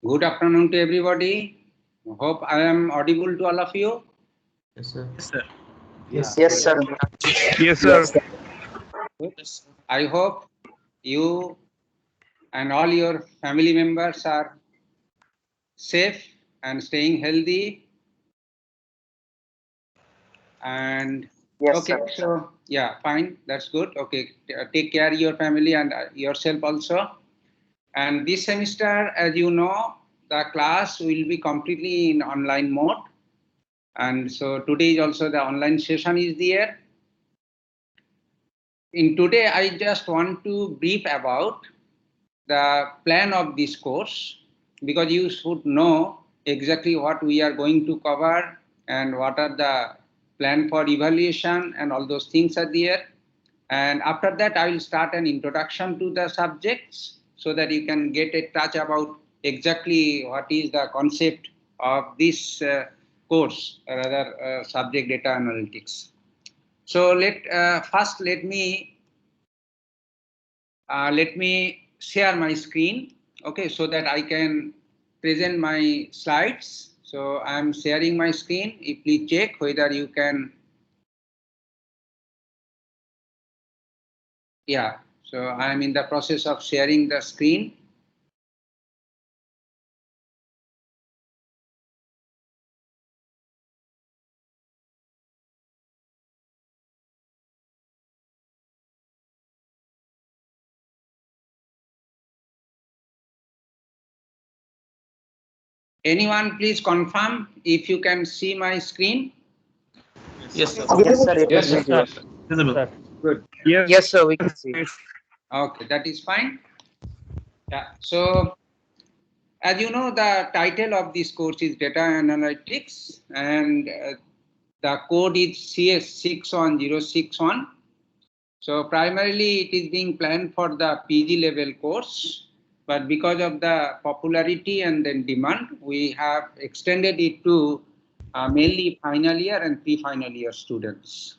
Good afternoon to everybody. Hope I am audible to all of you. Yes, sir. Yes, sir. Yeah. Yes, sir. Yes, sir. Good. I hope you and all your family members are safe and staying healthy. And Yes, okay, sir. so yeah, fine. That's good. Okay, take care of your family and yourself also. And this semester, as you know, the class will be completely in online mode. And so today is also the online session is there. In today, I just want to brief about the plan of this course because you should know exactly what we are going to cover and what are the plan for evaluation and all those things are there. And after that, I will start an introduction to the subjects so that you can get a touch about exactly what is the concept of this course, or rather subject data analytics. So first let me share my screen, okay, so that I can present my slides. So I'm sharing my screen. If please check whether you can, yeah. So I'm in the process of sharing the screen. Anyone please confirm if you can see my screen? Yes, sir. Yes, sir. You can Yes, see sir. here. Visible. Good. Yes. Yes, sir. We can see. Okay, that is fine. Yeah. So as you know, the title of this course is Data Analytics, and the code is CS61061. So primarily it is being planned for the PG level course, but because of the popularity and then demand, we have extended it to mainly final year and pre-final year students.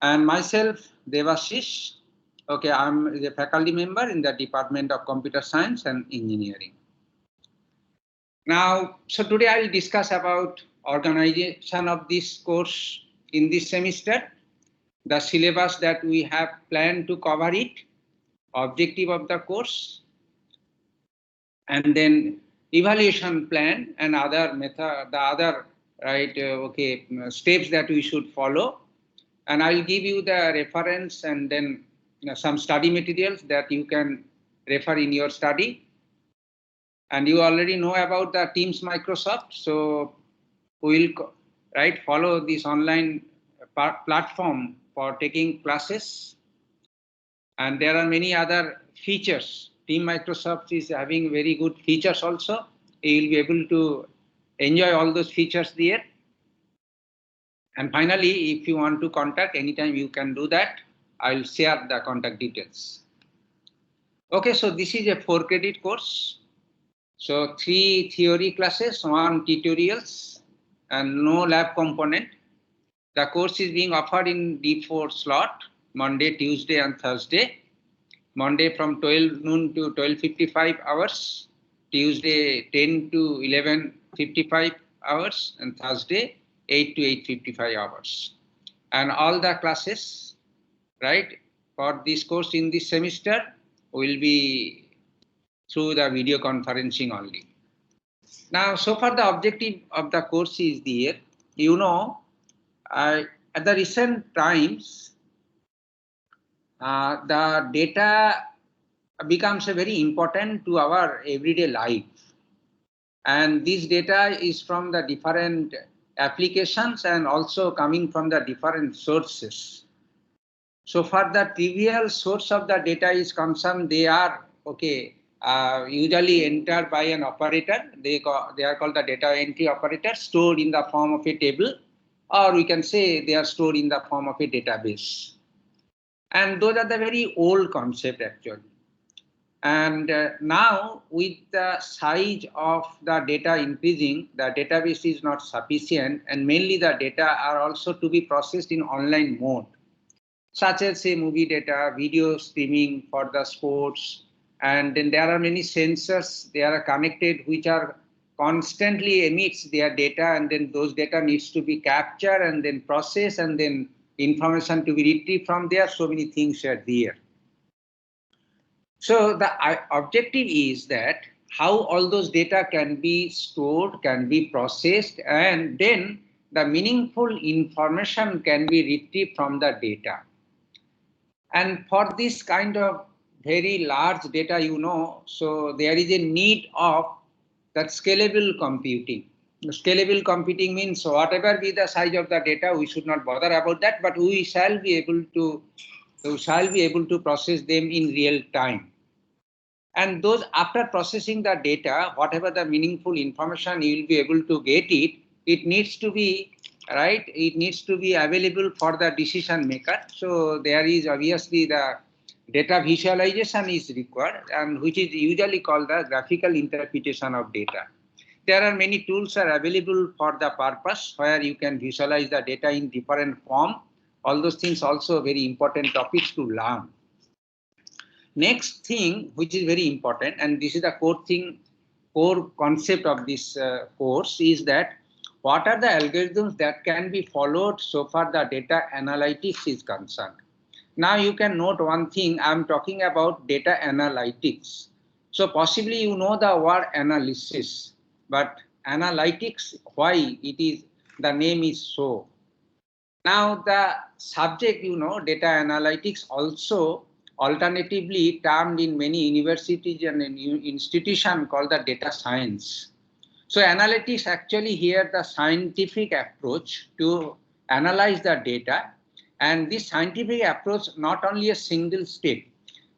And myself, Devashish, okay, I'm the faculty member in the Department of Computer Science and Engineering. Now, so today I will discuss about organization of this course in this semester, the syllabus that we have planned to cover it, objective of the course, and then evaluation plan and other method, the other steps that we should follow. And I will give you the reference and then some study materials that you can refer in your study. And you already know about the Teams Microsoft, so we will follow this online platform for taking classes. And there are many other features. Team Microsoft is having very good features also. You will be able to enjoy all those features there. And finally, if you want to contact anytime, you can do that. I'll share the contact details. Okay, so this is a 4 credit course. So 3 theory classes, 1 tutorials, and no lab component. The course is being offered in D4 slot, Monday, Tuesday, and Thursday. Monday from 12 noon to 12:55 hours, Tuesday 10 to 11:55 hours, and Thursday 8 to 8:55 hours. And all the classes, right, for this course in this semester will be through the video conferencing only. Now, so far the objective of the course is there. You know, at the recent times, the data becomes a very important to our everyday life. And this data is from the different applications and also coming from the different sources. So for the trivial source of the data is concerned, they are usually entered by an operator. They are called the data entry operator, stored in the form of a table, or we can say they are stored in the form of a database. And those are the very old concept actually. And now with the size of the data increasing, the database is not sufficient, and mainly the data are also to be processed in online mode, such as say movie data, video streaming for the sports, and then there are many sensors, they are connected, which are constantly emits their data, and then those data needs to be captured and then processed, and then information to be retrieved from there. So many things are there. So the objective is that how all those data can be stored, can be processed, and then the meaningful information can be retrieved from the data. And for this kind of very large data, so there is a need of that scalable computing. Scalable computing means whatever be the size of the data, we should not bother about that, but we shall be able to process them in real time. And those, after processing the data, whatever the meaningful information you will be able to get it needs to be right. It needs to be available for the decision maker. So there is obviously the data visualization is required, and which is usually called the graphical interpretation of data. There are many tools are available for the purpose where you can visualize the data in different form. All those things also very important topics to learn. Next thing, which is very important, and this is the core concept of this course, is that what are the algorithms that can be followed so far the data analytics is concerned. Now you can note one thing, I'm talking about data analytics. So possibly you know the word analysis, but analytics, why it is, the name is so. Now the subject, data analytics also alternatively termed in many universities and institutions called the data science. So analytics actually here the scientific approach to analyze the data, and this scientific approach not only a single step.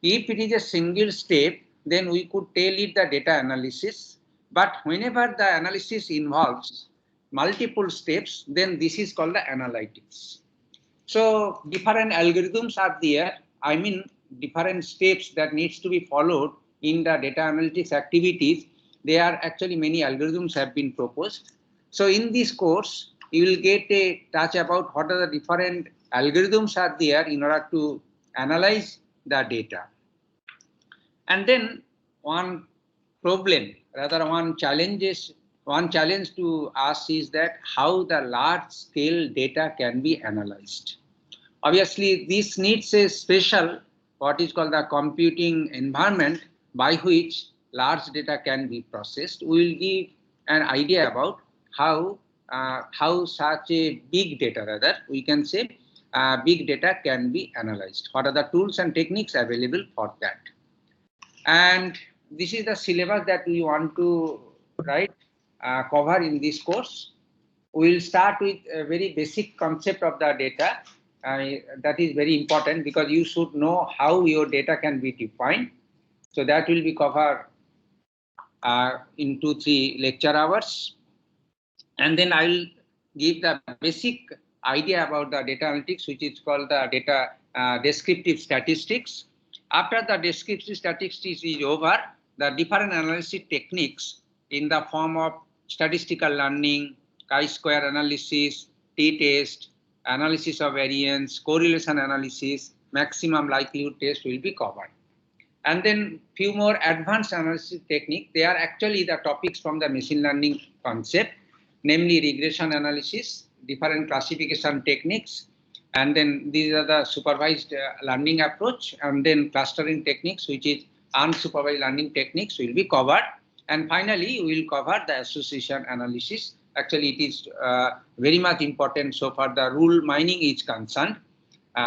If it is a single step, then we could tell it the data analysis, but whenever the analysis involves multiple steps, then this is called the analytics. So different algorithms are there, different steps that needs to be followed in the data analytics activities. There are actually many algorithms have been proposed. So in this course, you will get a touch about what are the different algorithms are there in order to analyze the data. And then one challenge to us is that how the large scale data can be analyzed. Obviously, this needs a special, what is called the computing environment by which large data can be processed. We will give an idea about how such a big data, we can say big data can be analyzed. What are the tools and techniques available for that? And this is the syllabus that we want to cover in this course. We will start with a very basic concept of the data. That is very important because you should know how your data can be defined. So that will be covered in 2-3 lecture hours. And then I will give the basic idea about the data analytics, which is called the data descriptive statistics. After the descriptive statistics is over, the different analysis techniques in the form of statistical learning, chi-square analysis, t-test, analysis of variance, correlation analysis, maximum likelihood test will be covered. And then few more advanced analysis techniques. They are actually the topics from the machine learning concept, namely regression analysis, different classification techniques, and then these are the supervised learning approach, and then clustering techniques, which is unsupervised learning techniques, will be covered. And finally, we will cover the association analysis. Actually, it is very much important so far the rule mining is concerned.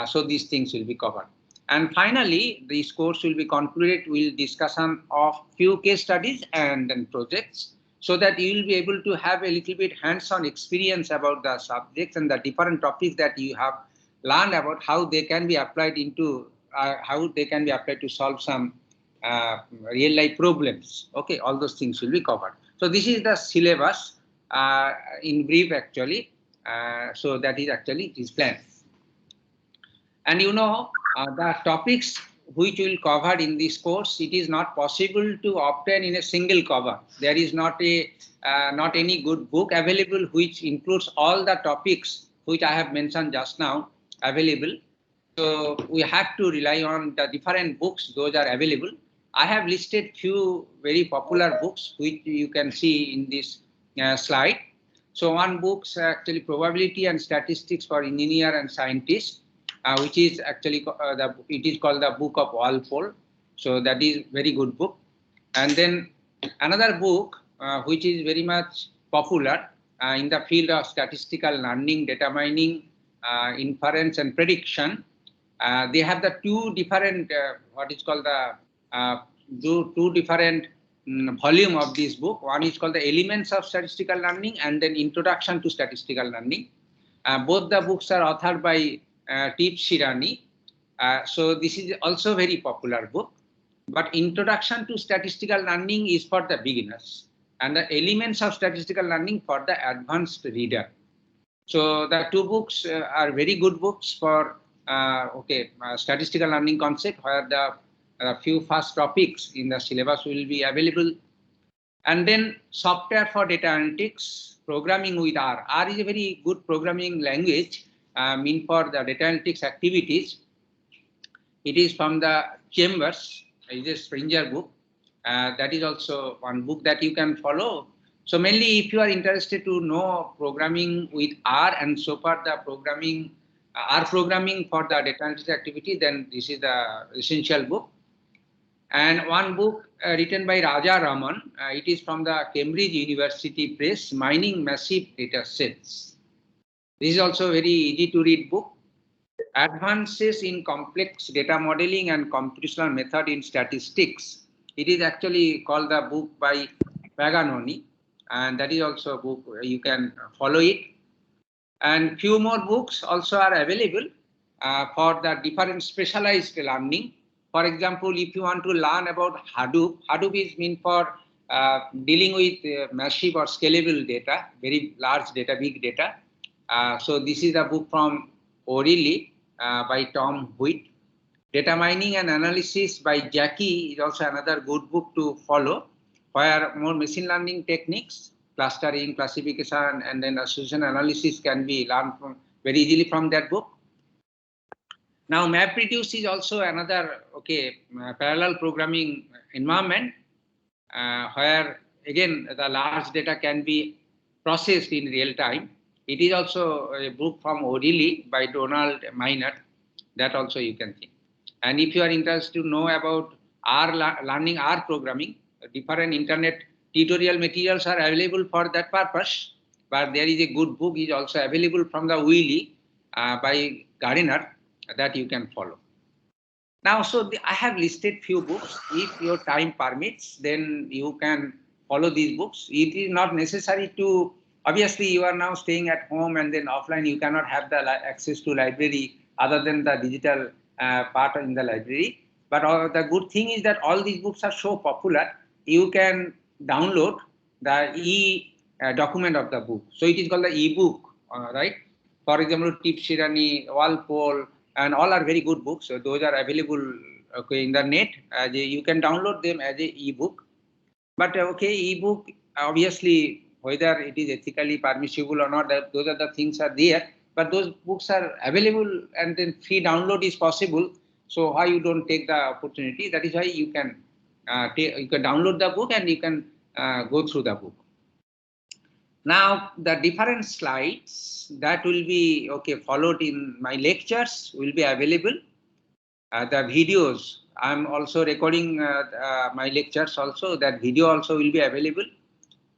So these things will be covered. And finally, this course will be concluded with discussion of few case studies and then projects, so that you will be able to have a little bit hands-on experience about the subjects and the different topics that you have learned about, how they can be applied into, to solve some real-life problems. Okay, all those things will be covered. So this is the syllabus in brief, actually. So that is actually his plan. And the topics which we will cover in this course, it is not possible to obtain in a single cover. There is not any good book available which includes all the topics which I have mentioned just now available. So we have to rely on the different books, those are available. I have listed few very popular books which you can see in this slide. So one book actually Probability and Statistics for Engineer and Scientists, which is actually it is called the Book of Walpole. So that is very good book. And then another book which is very much popular in the field of statistical learning, data mining, inference and prediction. They have the two different what is called the two different volume of this book. One is called the Elements of Statistical Learning and then Introduction to Statistical Learning. Both the books are authored by Tip Shirani. So this is also very popular book. But Introduction to Statistical Learning is for the beginners and the Elements of Statistical Learning for the advanced reader. So the two books are very good books for statistical learning concept, where the few first topics in the syllabus will be available. And then Software for Data Analytics, Programming with R. R is a very good programming language meant for the data analytics activities. It is from the Chambers. It is a Springer book. That is also one book that you can follow. So mainly if you are interested to know programming with R and so far the programming, R programming for the data analytics activity, then this is the essential book. And one book written by Raja Raman, it is from the Cambridge University Press, Mining Massive Data Sets. This is also very easy to read book. Advances in Complex Data Modeling and Computational Method in Statistics. It is actually called the book by Paganoni, and that is also a book you can follow it. And few more books also are available for the different specialized learning. For example, if you want to learn about Hadoop, Hadoop is meant for dealing with massive or scalable data, very large data, big data. So this is a book from O'Reilly by Tom Witt. Data Mining and Analysis by Jackie is also another good book to follow, where more machine learning techniques, clustering, classification, and then association analysis can be learned from very easily from that book. Now, MapReduce is also another parallel programming environment where again the large data can be processed in real time. It is also a book from O'Reilly by Donald Minot. That also you can see. And if you are interested to know about learning R programming, different internet tutorial materials are available for that purpose. But there is a good book is also available from the Wiley by Gardiner that you can follow. Now, so I have listed few books. If your time permits, then you can follow these books. It is not necessary to, obviously you are now staying at home and then offline, you cannot have the access to library other than the digital part in the library. But the good thing is that all these books are so popular, you can download the document of the book. So it is called the e-book, right? For example, Tip Shirani, Walpole, and all are very good books. So those are available in the net. You can download them as a e-book. But e-book, obviously, whether it is ethically permissible or not, those are the things are there. But those books are available and then free download is possible. So why you don't take the opportunity? That is why you can download the book and you can go through the book. Now, the different slides that will be followed in my lectures will be available. The videos, I'm also recording my lectures also, that video also will be available.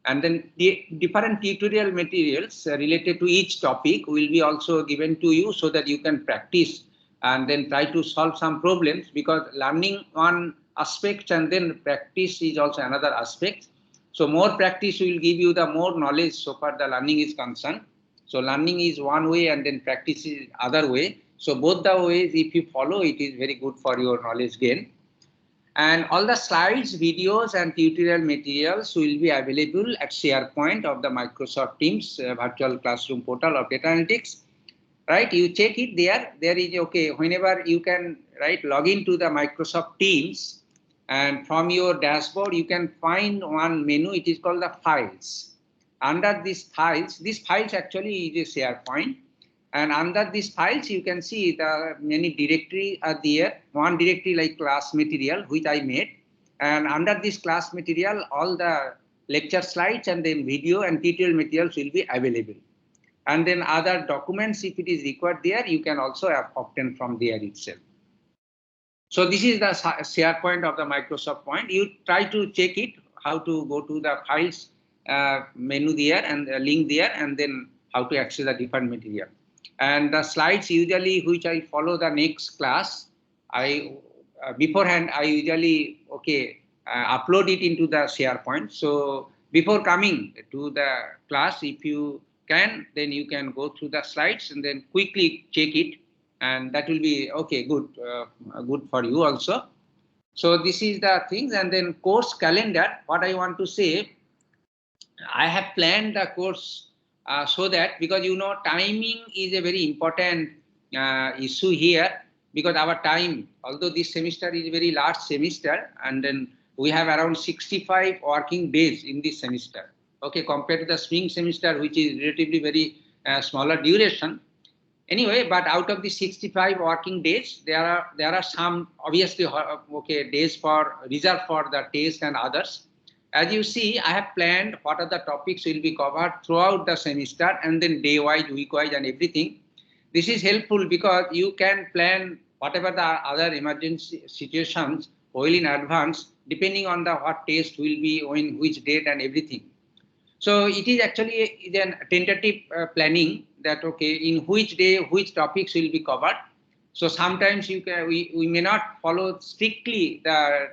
And then the different tutorial materials related to each topic will be also given to you so that you can practice and then try to solve some problems, because learning one aspect and then practice is also another aspect. So more practice will give you the more knowledge so far the learning is concerned. So learning is one way and then practice is other way. So both the ways, if you follow, it is very good for your knowledge gain. And all the slides, videos, and tutorial materials will be available at SharePoint of the Microsoft Teams virtual classroom portal of data analytics. Right? You check it there. There is whenever you can log into the Microsoft Teams, and from your dashboard you can find one menu. It is called the files. Under these files actually is a SharePoint. And under these files, you can see the many directories are there. One directory like class material, which I made. And under this class material, all the lecture slides and then video and tutorial materials will be available. And then other documents, if it is required there, you can also obtain from there itself. So this is the SharePoint of the Microsoft Point. You try to check it, how to go to the files menu there and link there, and then how to access the different material. And the slides usually which I follow the next class, I beforehand I usually upload it into the SharePoint. So before coming to the class, if you can, then you can go through the slides and then quickly check it, and that will be good, good for you also. So this is the things. And then course calendar, what I want to say, I have planned the course so that, because timing is a very important issue here, because our time, although this semester is a very large semester, and then we have around 65 working days in this semester, compared to the spring semester, which is relatively very smaller duration. Anyway, but out of the 65 working days, there are some obviously days for reserved for the test and others. As you see, I have planned what are the topics will be covered throughout the semester, and then day-wise, week-wise, and everything. This is helpful because you can plan whatever the other emergency situations well in advance, depending on the what test will be on which date and everything. So it is actually a tentative planning that in which day which topics will be covered. So sometimes we may not follow strictly the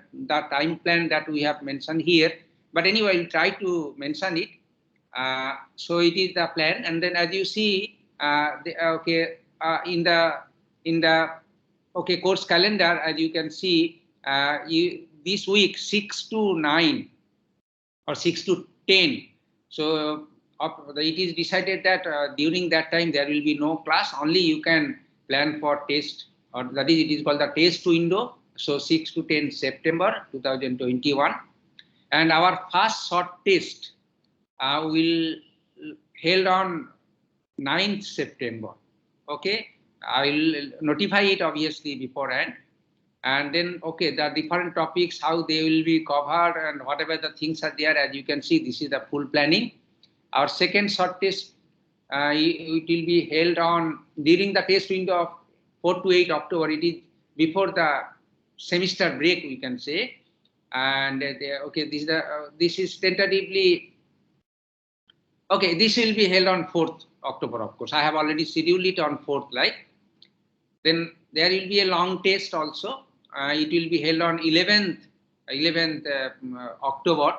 time plan that we have mentioned here, but anyway, we'll try to mention it. So it is the plan, and then as you see, in the course calendar, as you can see, this week 6 to 9 or 6 to 10. So it is decided that during that time there will be no class. Only you can plan for test, or that is, it is called the test window. So 6 to 10 September 2021, and our first short test will held on 9th September. I will notify it obviously beforehand. And then, the different topics, how they will be covered and whatever the things are there, as you can see, this is the full planning. Our second short test, it will be held on during the test window of 4 to 8 October. It is before the semester break, we can say. And this is tentatively, this will be held on 4th October, of course. I have already scheduled it on 4th, Then there will be a long test also. It will be held on 11th October,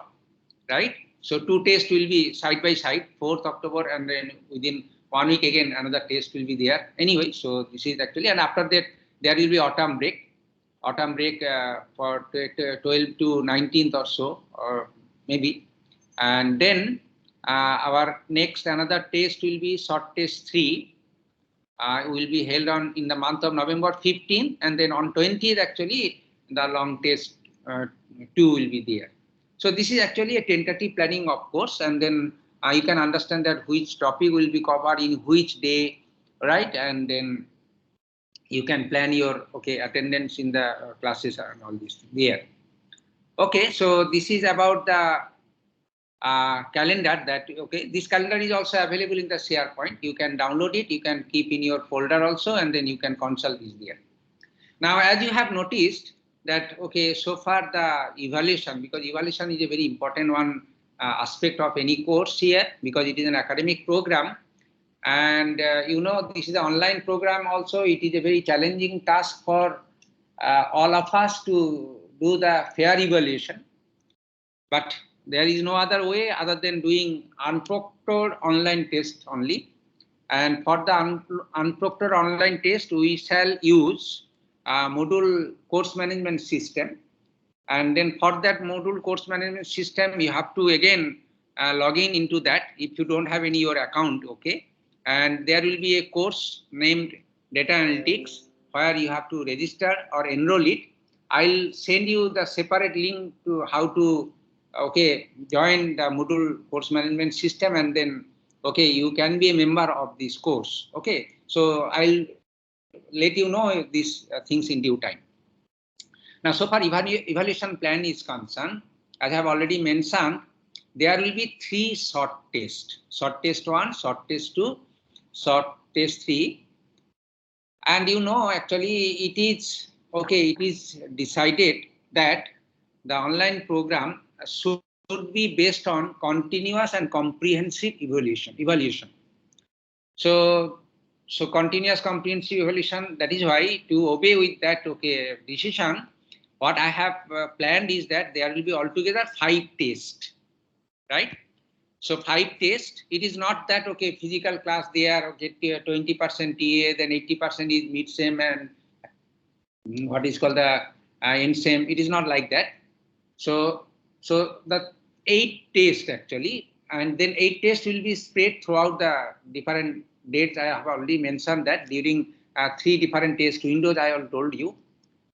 right? So 2 tests will be side by side, 4th October, and then within 1 week again another test will be there. Anyway, so this is actually, and after that there will be autumn break for 12 to 19th or so, or maybe, and then our next another test will be short test 3. Will be held on in the month of November 15th, and then on 20th actually the long test 2 will be there. So this is actually a tentative planning, of course, and then you can understand that which topic will be covered in which day, right? And then you can plan your attendance in the classes and all this there. So this is about the calendar. That this calendar is also available in the SharePoint. You can download it, you can keep in your folder also, and then you can consult this there. Now, as you have noticed that so far the evaluation, because evaluation is a very important one aspect of any course here, because it is an academic program, and this is an online program also. It is a very challenging task for all of us to do the fair evaluation, but there is no other way other than doing unproctored online test only. And for the unproctored online test, we shall use Moodle course management system. And then for that Moodle course management system, you have to again log in into that if you don't have any your account. And there will be a course named Data Analytics where you have to register or enroll it. I'll send you the separate link to how to join the Moodle course management system, and then you can be a member of this course. So I'll let you know these things in due time. Now, so far evaluation plan is concerned, as I have already mentioned, there will be 3 short tests: short test 1, short test 2, short test 3. And you know, actually it is okay, it is decided that the online program should be based on continuous and comprehensive evaluation. So continuous comprehensive evaluation, that is why to obey with that decision, what I have planned is that there will be altogether 5 tests, right? So 5 tests. It is not that physical class there, 20% TA, then 80% is mid-sem and what is called the end-sem. It is not like that. So the 8 tests actually, and then 8 tests will be spread throughout the different dates. I have already mentioned that during 3 different test windows I have told you.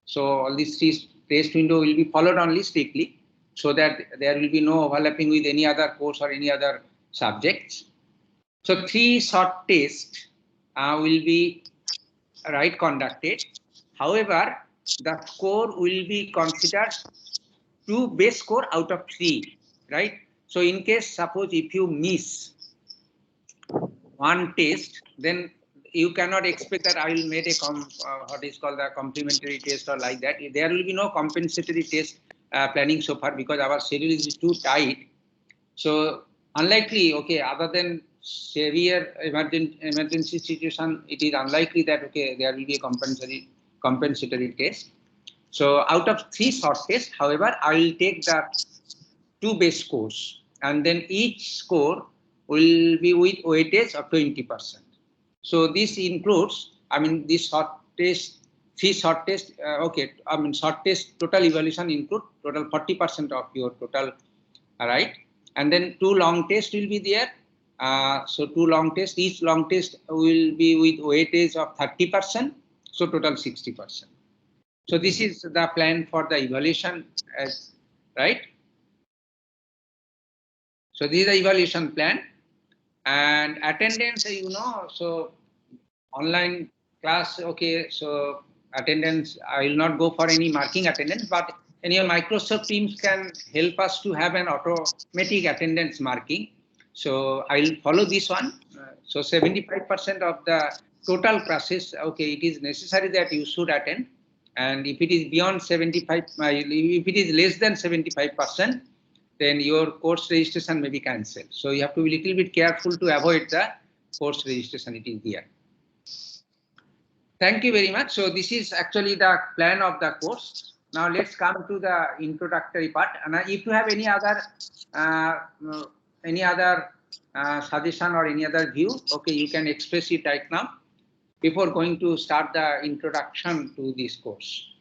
So all these 3 test window will be followed only strictly, so that there will be no overlapping with any other course or any other subjects. So 3 short tests will be conducted. However, the score will be considered 2 base score out of 3, right? So in case, suppose if you miss 1 test, then you cannot expect that I will make a what is called the complementary test or like that. There will be no compensatory test planning so far, because our schedule is too tight. So unlikely, other than severe emergency situation, it is unlikely that there will be a compensatory test. So out of 3 short tests, however, I will take the 2 base scores, and then each score will be with weightage of 20%. So this includes, this short test, 3 short test, short test total evaluation include total 40% of your total, right? And then 2 long tests will be there. So 2 long tests, each long test will be with weightage of 30%, so total 60%. So this is the plan for the evaluation, right? So this is the evaluation plan. And attendance, so online class, so attendance, I will not go for any marking attendance, but any Microsoft Teams can help us to have an automatic attendance marking. So I will follow this one. So 75% of the total classes, it is necessary that you should attend. And if it is beyond 75, if it is less than 75%, then your course registration may be cancelled. So you have to be a little bit careful to avoid the course registration. It is there. Thank you very much. So this is actually the plan of the course. Now let's come to the introductory part. And if you have any other suggestion or any other view, you can express it right now before going to start the introduction to this course.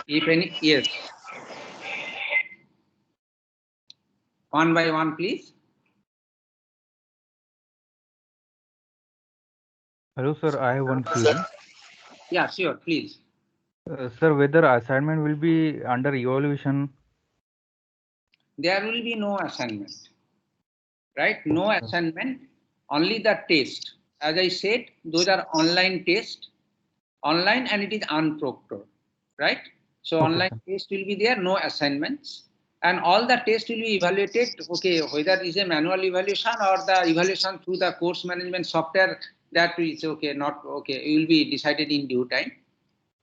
If any, yes. One by one, please. Hello, sir. I have one query. Yeah, sure, please. Sir, whether assignment will be under evaluation? There will be no assignment, right? No assignment, only the test. As I said, those are online tests, online, and it is unproctored, right? So online test will be there, no assignments. And all the tests will be evaluated, whether it is a manual evaluation or the evaluation through the course management software, that is not it will be decided in due time.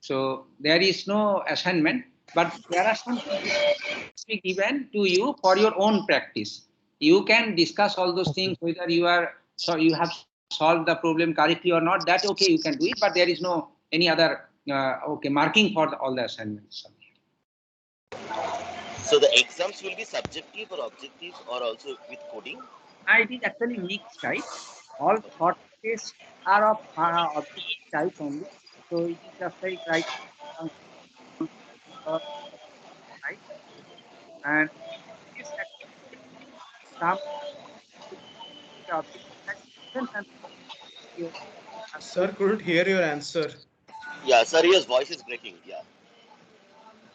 So there is no assignment, but there are some things given to you for your own practice. You can discuss all those things, whether you have solved the problem correctly or not. That you can do it, but there is no any other marking for all the assignments. So the exams will be subjective or objective, or also with coding? It is actually mixed type. All short tests are of objective type only. So it is just like right, right, and this some objective type and Sir, couldn't hear your answer. Yeah, sir, your voice is breaking. Yeah.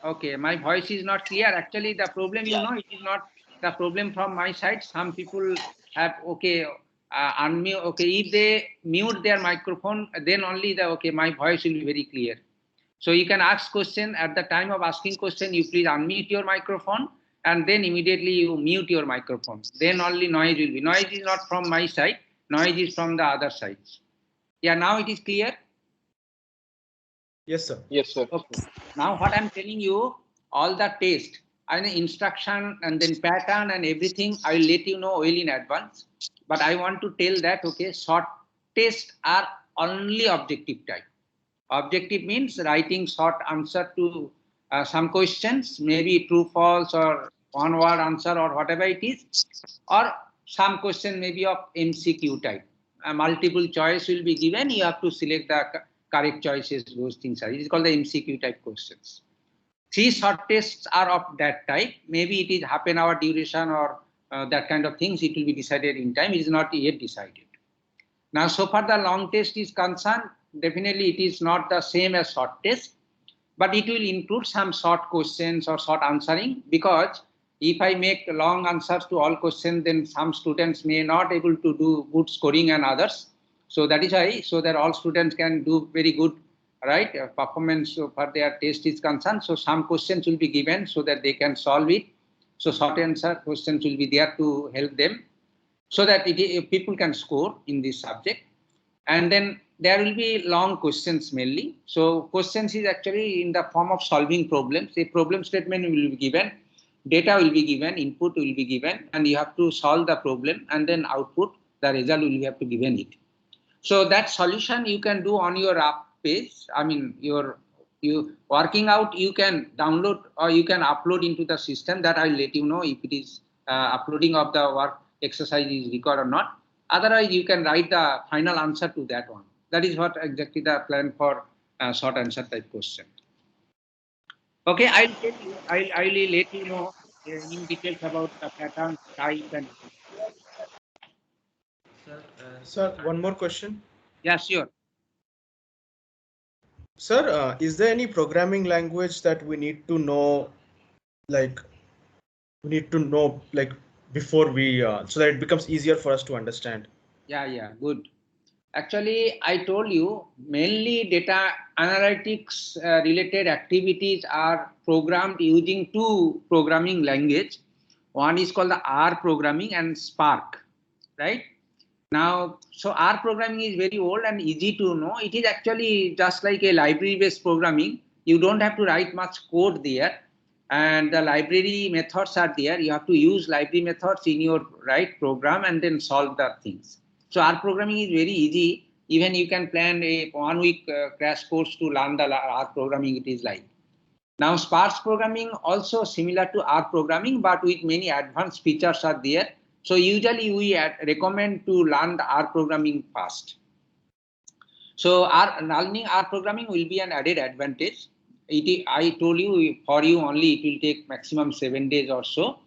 Okay, my voice is not clear. Actually, the problem, it is not the problem from my side. Some people have unmute. If they mute their microphone, then only my voice will be very clear. So you can ask question. At the time of asking question, you please unmute your microphone and then immediately you mute your microphone. Then only noise will be. Noise is not from my side. Noise is from the other sides. Yeah, now it is clear. Yes, sir. Yes, sir. Okay. Now what I'm telling you, all the test and instruction and then pattern and everything, I will let you know well in advance. But I want to tell that, okay, short tests are only objective type. Objective means writing short answer to some questions, maybe true, false, or one word answer, or whatever it is, or some question maybe of MCQ type. A multiple choice will be given. You have to select the correct choices. Those things are. It is called the MCQ type questions. 3 short tests are of that type. Maybe it is half an hour duration or that kind of things. It will be decided in time. It is not yet decided. Now, so far the long test is concerned, definitely it is not the same as short test, but it will include some short questions or short answering, because if I make long answers to all questions, then some students may not able to do good scoring and others. So that is why, so that all students can do very good, right, performance for their test is concerned. So some questions will be given so that they can solve it. So short answer questions will be there to help them, so that people can score in this subject. And then there will be long questions mainly. So questions is actually in the form of solving problems. A problem statement will be given, data will be given, input will be given, and you have to solve the problem, and then output, the result will have to given it. So that solution you can do on your app page. I mean, you working out, you can download or you can upload into the system. That I'll let you know if it is uploading of the work exercise is required or not. Otherwise, you can write the final answer to that one. That is what exactly the plan for short answer type question. Okay, I'll tell you. I'll let you know in details about the pattern, type, and Sir, one more question. yeah, sure. Sir, is there any programming language that we need to know, like before we, so that it becomes easier for us to understand? Yeah, good. Actually, I told you mainly data analytics related activities are programmed using 2 programming language. One is called the R programming and Spark, right? Now, so R programming is very old and easy to know. It is actually just like a library-based programming. You don't have to write much code there, and the library methods are there. You have to use library methods in your program and then solve the things. So R programming is very easy. Even you can plan a 1 week crash course to learn the R programming. It is like. Now, Spark programming also similar to R programming, but with many advanced features are there. So usually we recommend to learn the R programming fast. So learning R programming will be an added advantage. I told you, for you only it will take maximum 7 days or so.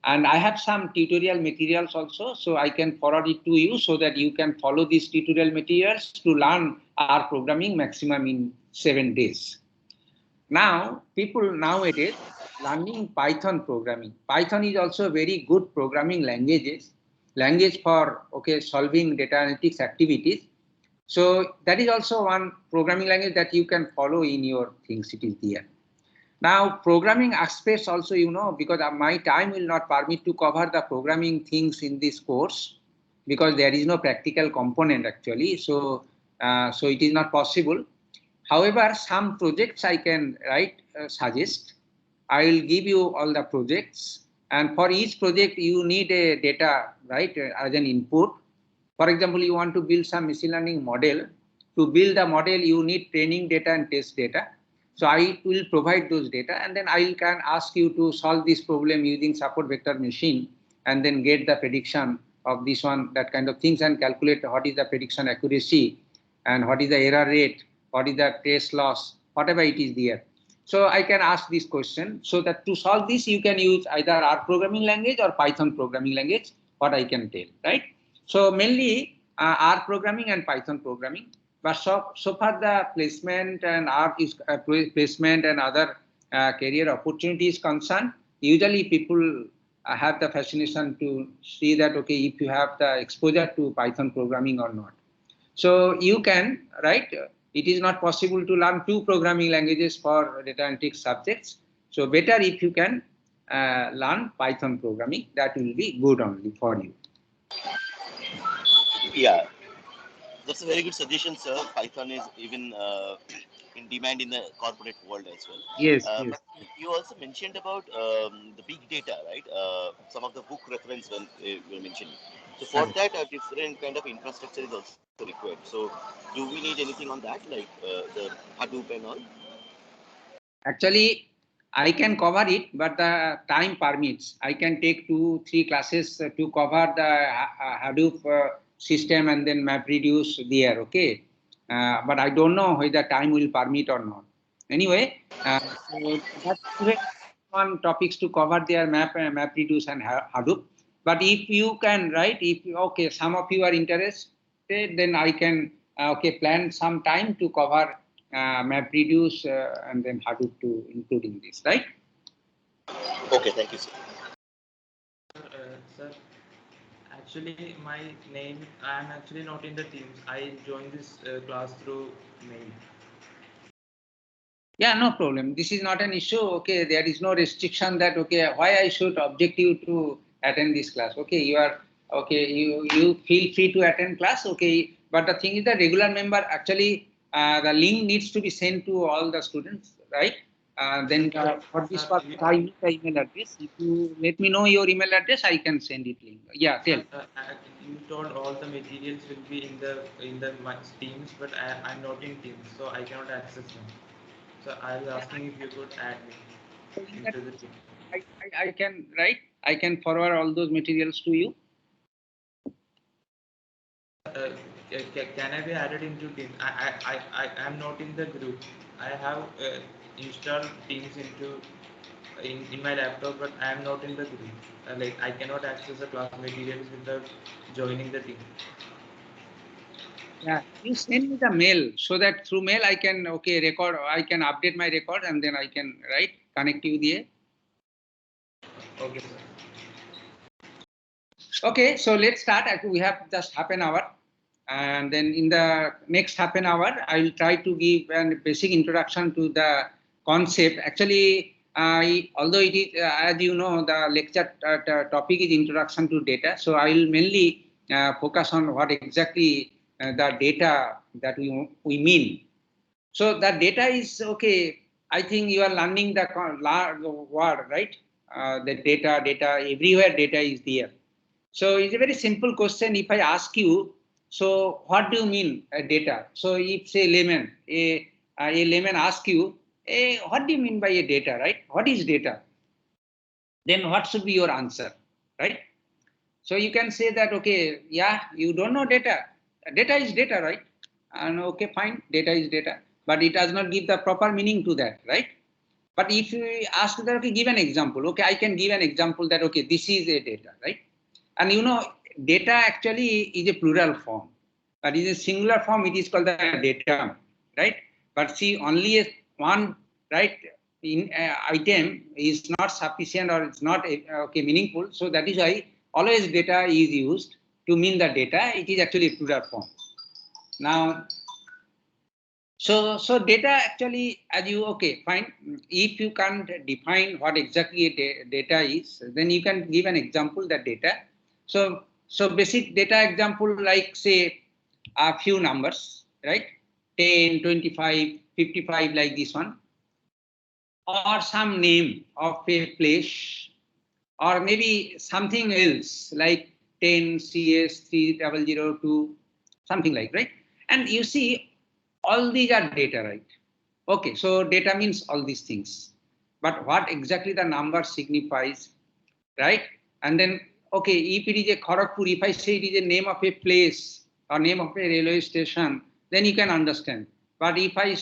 And I have some tutorial materials also, so I can forward it to you so that you can follow these tutorial materials to learn R programming maximum in 7 days. Now, people nowadays learning Python programming. Python is also a very good programming language for solving data analytics activities. So that is also one programming language that you can follow in your things. It is there. Now, programming aspects also, because my time will not permit to cover the programming things in this course, because there is no practical component actually. So it is not possible. However, some projects I can suggest. I will give you all the projects, and for each project you need a data as an input. For example, you want to build some machine learning model. To build the model, you need training data and test data. So I will provide those data, and then I can ask you to solve this problem using support vector machine, and then get the prediction of this one, that kind of things, and calculate what is the prediction accuracy and what is the error rate, what is the test loss, whatever it is there. So I can ask this question, so that to solve this, you can use either R programming language or Python programming language, what I can tell, right? So mainly R programming and Python programming. But so far the placement and placement and other career opportunities concerned, usually people have the fascination to see that, okay, if you have the exposure to Python programming or not. So you can, it is not possible to learn 2 programming languages for data analytics subjects. So better if you can learn Python programming, that will be good only for you. Yeah, that's a very good suggestion, sir. Python is even in demand in the corporate world as well. Yes, yes. But you also mentioned about the big data, right? Some of the book reference when you were mentioning. So for that, a different kind of infrastructure is also required. So do we need anything on that, like the Hadoop and all? Actually, I can cover it, but the time permits. I can take 2-3 classes to cover the Hadoop system and then MapReduce there, okay? But I don't know whether time will permit or not. Anyway, so that's one topics to cover their MapReduce and Hadoop. But if you can, right, okay, some of you are interested, then I can, plan some time to cover MapReduce and then Hadoop to including this, right? Okay, thank you, sir. Sir, actually, my name, I am actually not in the teams. I joined this class through mail. Yeah, no problem. This is not an issue. Okay, there is no restriction that, okay, why I should object you to attend this class. Okay, you are, okay, you feel free to attend class. Okay, but the thing is that regular member, actually, the link needs to be sent to all the students, right? Then for this purpose, I need the email address. If you let me know your email address, I can send it link. Yeah, tell. You told all the materials will be in the teams, but I'm not in teams, so I cannot access them. So I was asking if you could add me into the team. I can, right? I can forward all those materials to you. Can I be added into Teams? I am not in the group. I have installed Teams in my laptop, but I am not in the group. Like I cannot access the class materials without joining the team. Yeah, you send me the mail so that through mail I can record. I can update my record and then I can connect you there. Okay, sir. Okay, so let's start. We have just half an hour, and then in the next half an hour, I will try to give a basic introduction to the concept. Actually, although it is, as you know, the lecture topic is introduction to data. So I will mainly focus on what exactly the data that we mean. So the data is okay. I think you are learning the word, right? The data everywhere. Data is there. So it's a very simple question. If I ask you, so what do you mean data? So if say layman, a layman asks you, what do you mean by a data, right? What is data? Then what should be your answer, right? So you can say that, okay, yeah, you don't know data. Data is data, right? And okay, fine, data is data, but it does not give the proper meaning to that, right? But if you ask that, okay, give an example. Okay, I can give an example that, okay, this is a data, right? And you know, data actually is a plural form, but in a singular form, it is called the datum, right? But see, only one, right, in item is not sufficient or it's not meaningful. So that is why always data is used to mean the data. It is actually a plural form. Now, so data actually, as you, okay, fine. If you can't define what exactly data is, then you can give an example that data. So basic data example, like say a few numbers, right? 10, 25, 55, like this one. Or some name of a place, or maybe something else like 10 CS 3002, something like, right? And you see, all these are data, right? Okay, so data means all these things, but what exactly the number signifies, right? And then, okay, if it is a Kharagpur, if I say it is a name of a place or name of a railway station, then you can understand. But if I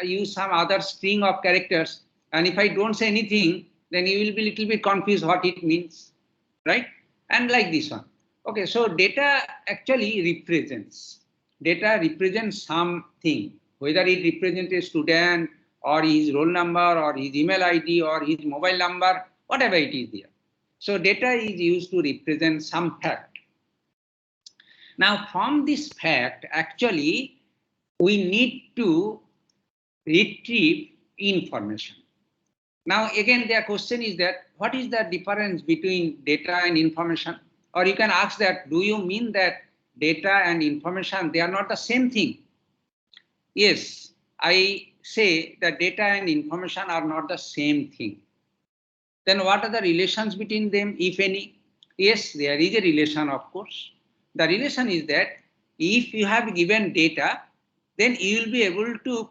use some other string of characters, and if I don't say anything, then you will be a little bit confused what it means, right? And like this one. Okay, so data actually represents. Data represents something, whether it represents a student or his roll number or his email ID or his mobile number, whatever it is there. So data is used to represent some fact. Now, from this fact, actually, we need to retrieve information. Now, again, their question is that what is the difference between data and information? Or you can ask that, do you mean that data and information, they are not the same thing? Yes, I say that data and information are not the same thing. Then what are the relations between them, if any? Yes, there is a relation, of course. The relation is that if you have given data, then you will be able to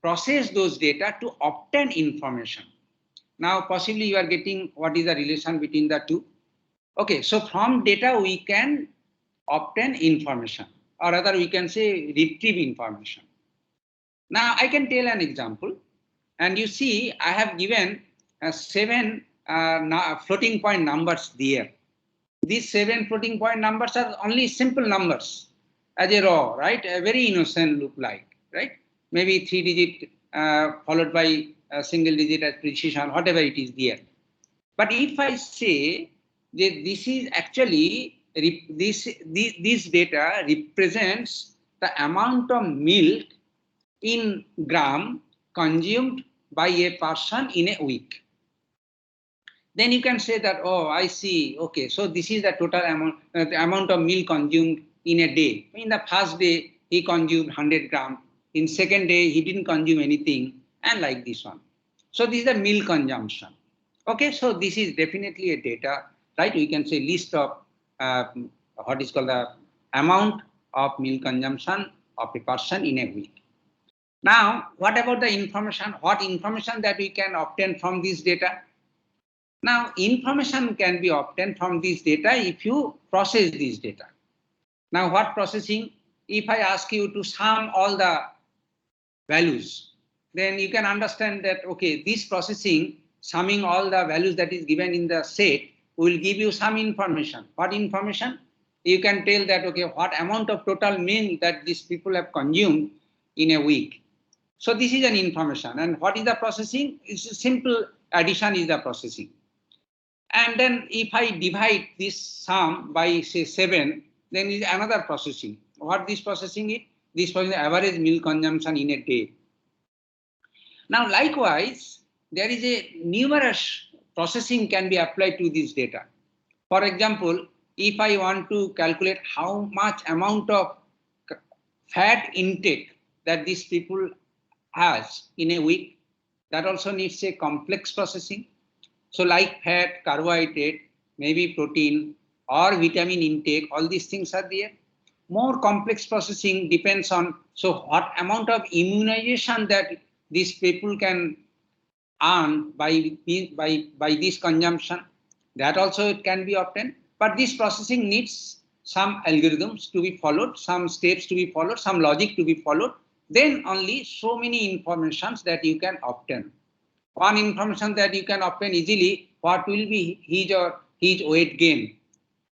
process those data to obtain information. Now, possibly you are getting what is the relation between the two. Okay, so from data we can obtain information, or rather we can say retrieve information. Now, I can tell an example, and you see I have given 7 floating point numbers there. These 7 floating point numbers are only simple numbers as a raw, right? A very innocent look like, right? Maybe 3 digit followed by a single digit as precision, whatever it is there. But if I say that this is actually, this data represents the amount of milk in gram consumed by a person in a week, then you can say that, oh, I see, okay, so this is the total amount of milk consumed in a day. In the first day, he consumed 100 grams. In second day, he didn't consume anything, and like this one. So this is the milk consumption. Okay, so this is definitely a data, right? We can say list of what is called the amount of milk consumption of a person in a week. Now, what about the information? What information that we can obtain from this data? Now, information can be obtained from this data if you process this data. Now, what processing? If I ask you to sum all the values, then you can understand that, okay, this processing, summing all the values that is given in the set, will give you some information. What information? You can tell that, okay, what amount of total milk that these people have consumed in a week. So this is an information. And what is the processing? It's a simple addition is the processing. And then if I divide this sum by, say, 7, then is another processing. What this processing is? This processing average milk consumption in a day. Now, likewise, there is a numerous processing can be applied to this data. For example, if I want to calculate how much amount of fat intake that these people has in a week, that also needs a complex processing. So like fat, carbohydrate, maybe protein or vitamin intake, all these things are there. More complex processing depends on, so what amount of immunization that these people can earn by this consumption, that also it can be obtained. But this processing needs some algorithms to be followed, some steps to be followed, some logic to be followed. Then only so many informations that you can obtain. One information that you can obtain easily, what will be his weight gain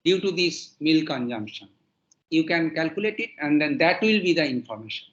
due to this milk consumption. You can calculate it, and then that will be the information.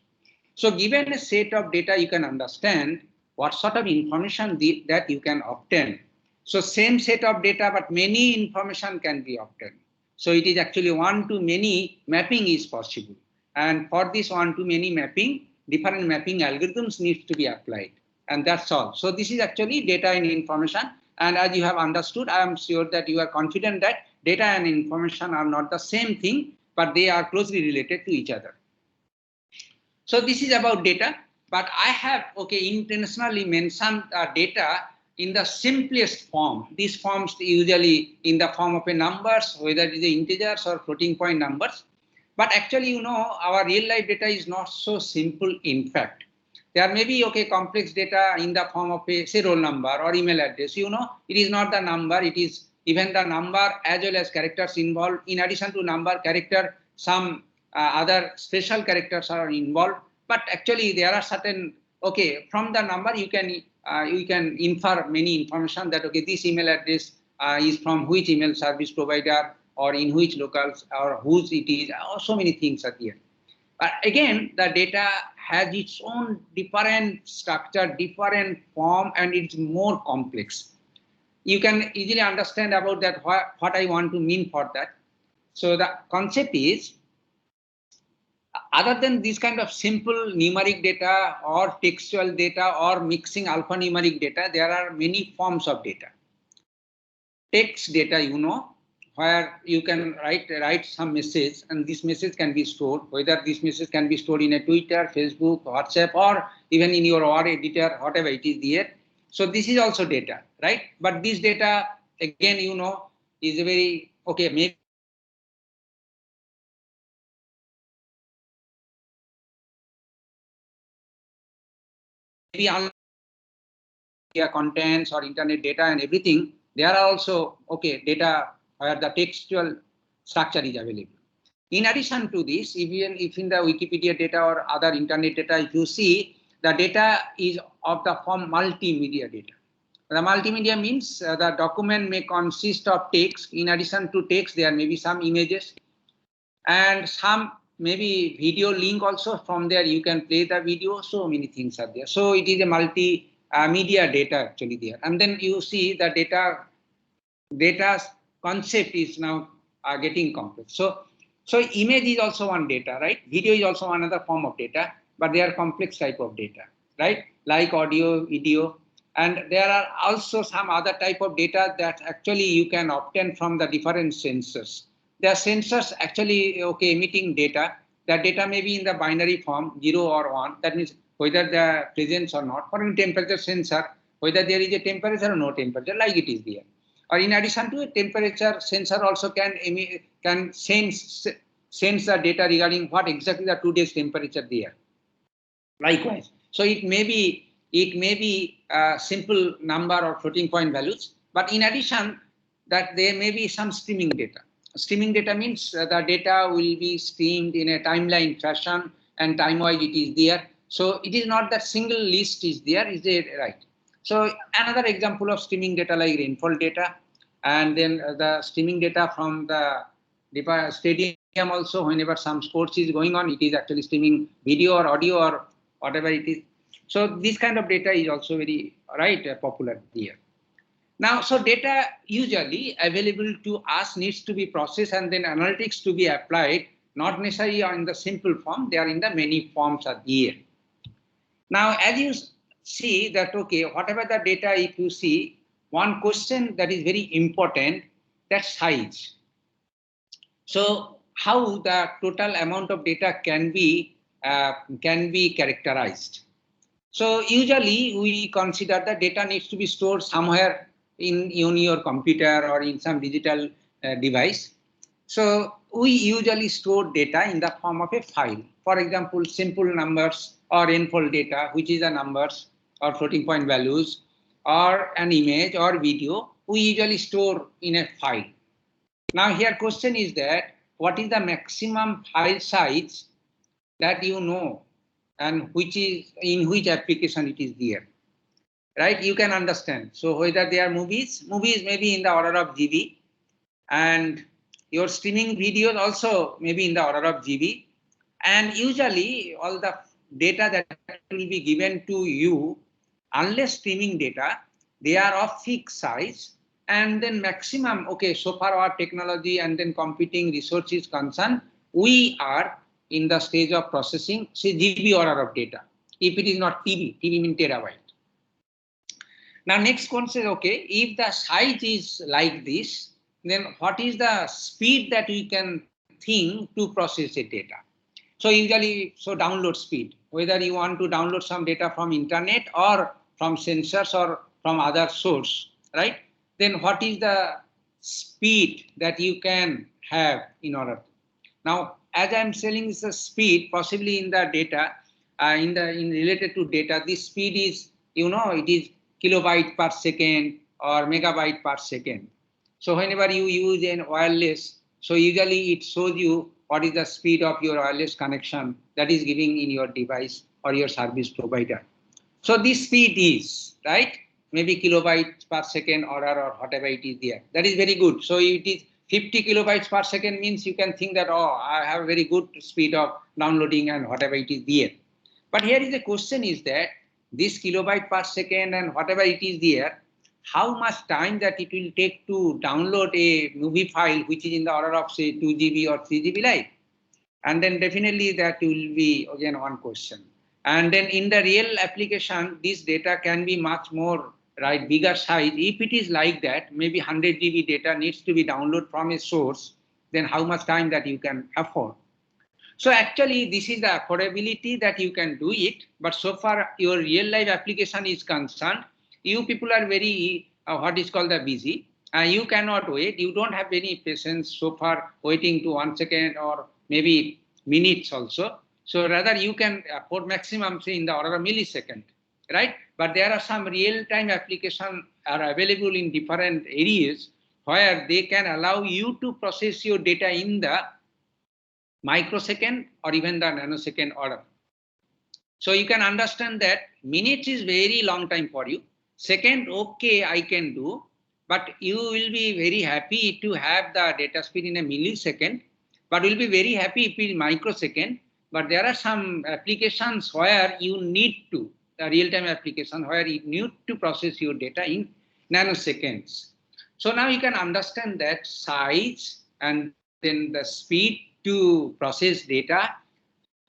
So given a set of data, you can understand what sort of information that you can obtain. So same set of data, but many information can be obtained. So it is actually one-to-many mapping is possible. And for this one-to-many mapping, different mapping algorithms need to be applied. And that's all. So this is actually data and information. And as you have understood, I am sure that you are confident that data and information are not the same thing, but they are closely related to each other. So this is about data, but I have, intentionally mentioned data in the simplest form. These forms usually in the form of a numbers, whether it is integers or floating point numbers. But actually, our real life data is not so simple. In fact, there may be complex data in the form of a, say, roll number or email address. It is not the number, it is even the number as well as characters involved. In addition to number, character, some other special characters are involved. But actually there are certain, from the number you can infer many information that, this email address is from which email service provider or in which locals or whose it is, so many things are there. But again, the data has its own different structure, different form, and it's more complex. You can easily understand about that, what I want to mean for that. So the concept is, other than this kind of simple numeric data or textual data or mixing alphanumeric data, there are many forms of data. Text data, you know, where you can write some message and this message can be stored, whether this message can be stored in a Twitter, Facebook, WhatsApp, or even in your Word editor, whatever it is there. So this is also data, right? But this data, again, you know, is a very, okay, maybe contents or internet data and everything, there are also, okay, data where the textual structure is available. In addition to this, even if in the Wikipedia data or other internet data, if you see, the data is of the form multimedia data. The multimedia means the document may consist of text. In addition to text, there may be some images and some maybe video link also. From there you can play the video. So many things are there. So it is a multimedia data actually there. And then you see the data's concept is now getting complex. So image is also one data, right? Video is also another form of data, but they are complex type of data, right? Like audio, video. And there are also some other type of data that actually you can obtain from the different sensors. There are sensors actually, okay, emitting data. That data may be in the binary form, 0 or 1. That means whether the presence or not. For a temperature sensor, whether there is a temperature or no temperature, like it is there. Or in addition to a temperature sensor also can sense the data regarding what exactly the today's temperature there. Likewise, so it may be a simple number or floating point values, but in addition that there may be some streaming data. Streaming data means the data will be streamed in a timeline fashion and time-wise it is there. So it is not that single list is there, is it right? So another example of streaming data like rainfall data, and then the streaming data from the stadium also, whenever some sports is going on, it is actually streaming video or audio or whatever it is. So this kind of data is also very popular here. Now, so data usually available to us needs to be processed and then analytics to be applied, not necessarily in the simple form, they are in the many forms are here. Now, as you see that, okay, whatever the data, if you see, one question that is very important, that's size. So how the total amount of data can be characterized. So usually we consider that data needs to be stored somewhere in your computer or in some digital device. So we usually store data in the form of a file. For example, simple numbers or rainfall data, which is the numbers or floating point values, or an image or video, we usually store in a file. Now here question is that what is the maximum file size that you know and which is in which application it is there, right? You can understand. So whether they are movies may be in the order of GB, and your streaming videos also may be in the order of GB, and usually all the data that will be given to you, unless streaming data, they are of fixed size. And then maximum, okay, so far our technology and then computing resource is concerned, we are in the stage of processing, say GB order of data. If it is not TB means terabyte. Now next one says, okay, if the size is like this, then what is the speed that we can think to process a data? So usually, so download speed, whether you want to download some data from internet or from sensors or from other source, right? Then what is the speed that you can have in order? Now, as I'm saying, is the speed possibly in the data, in related to data, this speed is, you know, it is kilobyte per second or megabyte per second. So whenever you use an wireless, so usually it shows you what is the speed of your wireless connection that is giving in your device or your service provider. So this speed is, right, maybe kilobytes per second order or whatever it is there. That is very good. So it is 50 kilobytes per second means you can think that, oh, I have a very good speed of downloading and whatever it is there. But here is the question is that this kilobyte per second and whatever it is there, how much time that it will take to download a movie file which is in the order of say 2 GB or 3 GB like. And then definitely that will be again one question. And then in the real application, this data can be much more, right, bigger size. If it is like that, maybe 100 GB data needs to be downloaded from a source, then how much time that you can afford? So actually, this is the affordability that you can do it. But so far, your real life application is concerned, you people are very, what is called the busy. You cannot wait. You don't have any patience so far waiting to 1 second or maybe minutes also. So rather you can afford maximum, say, in the order of millisecond, right? But there are some real-time applications are available in different areas where they can allow you to process your data in the microsecond or even the nanosecond order. So you can understand that minutes is very long time for you. Second, okay, I can do, but you will be very happy to have the data speed in a millisecond, but will be very happy if it is microsecond. But there are some applications where you need to, the real-time application where you need to process your data in nanoseconds. So now you can understand that size and then the speed to process data,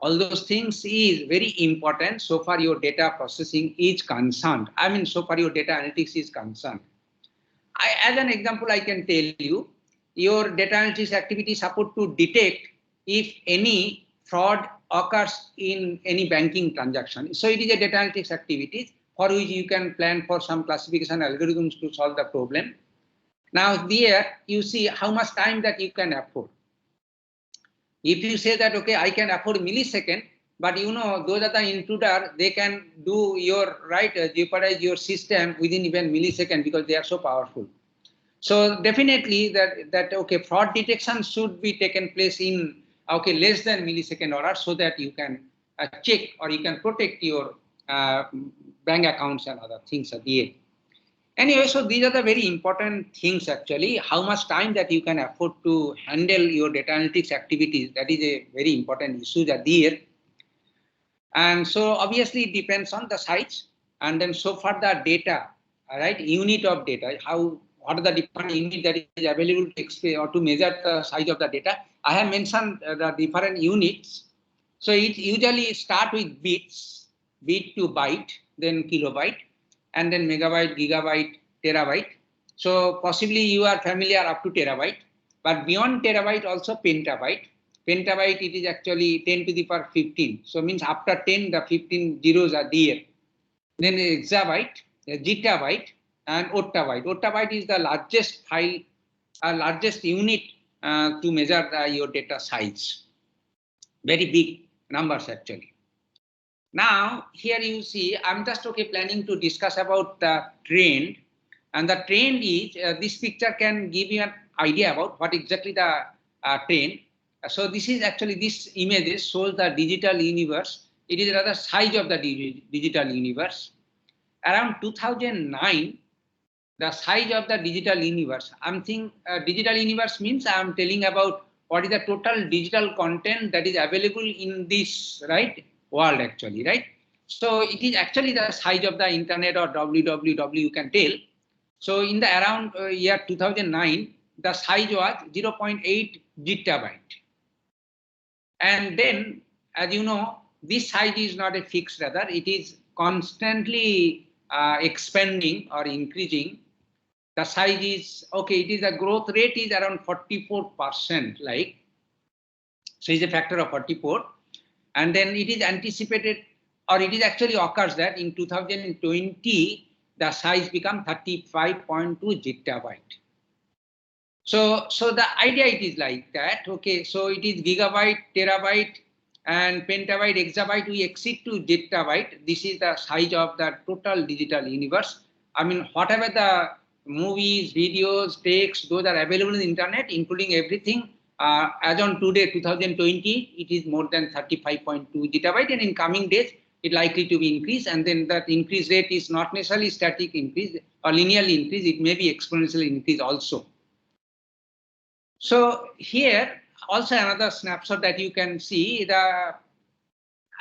all those things is very important so far your data processing is concerned. I mean, so far your data analytics is concerned. As an example, I can tell you, your data analytics activity is supposed to detect if any fraud occurs in any banking transaction. So it is a data analytics activity for which you can plan for some classification algorithms to solve the problem. Now there you see how much time that you can afford. If you say that, okay, I can afford millisecond, but you know, those are the intruder, they can do your, right, jeopardize your system within even millisecond because they are so powerful. So definitely that okay, fraud detection should be taken place in, okay, less than millisecond order so that you can check or you can protect your bank accounts and other things at the end. Anyway, so these are the very important things actually, how much time that you can afford to handle your data analytics activities. That is a very important issue that there. And so obviously it depends on the size and then so far the data, right, unit of data, what are the different units that is available to explain or to measure the size of the data. I have mentioned the different units. So it usually start with bits, bit to byte, then kilobyte, and then megabyte, gigabyte, terabyte. So possibly you are familiar up to terabyte, but beyond terabyte also pentabyte. Pentabyte, it is actually 10 to the power 15. So means after 10, the 15 zeros are there. Then exabyte, zettabyte, and ottabyte. Ottabyte is the largest file, largest unit to measure your data size. Very big numbers actually. Now, here you see, I'm just planning to discuss about the trend. And the trend is, this picture can give you an idea about what exactly the trend. So this is actually, this image shows the digital universe. It is rather size of the digital universe. Around 2009, the size of the digital universe, I'm thinking digital universe means I'm telling about what is the total digital content that is available in this, right, world actually, right? So it is actually the size of the internet or www, you can tell. So in the around year 2009, the size was 0.8 gigabyte. And then, as you know, this size is not a fixed, rather it is constantly expanding or increasing. The size is, okay, it is the growth rate is around 44%, like, so it's a factor of 44. And then it is anticipated, or it is actually occurs that in 2020, the size become 35.2 gigabyte. So the idea it is like that, okay, so it is gigabyte, terabyte, and pentabyte, exabyte, we exceed to zettabyte. This is the size of the total digital universe. I mean, whatever the movies, videos, text, those are available on the internet, including everything. As on today, 2020, it is more than 35.2 gigabyte, and in coming days, it likely to be increased. And then that increase rate is not necessarily static increase or linearly increase; it may be exponential increase also. So here also another snapshot that you can see, a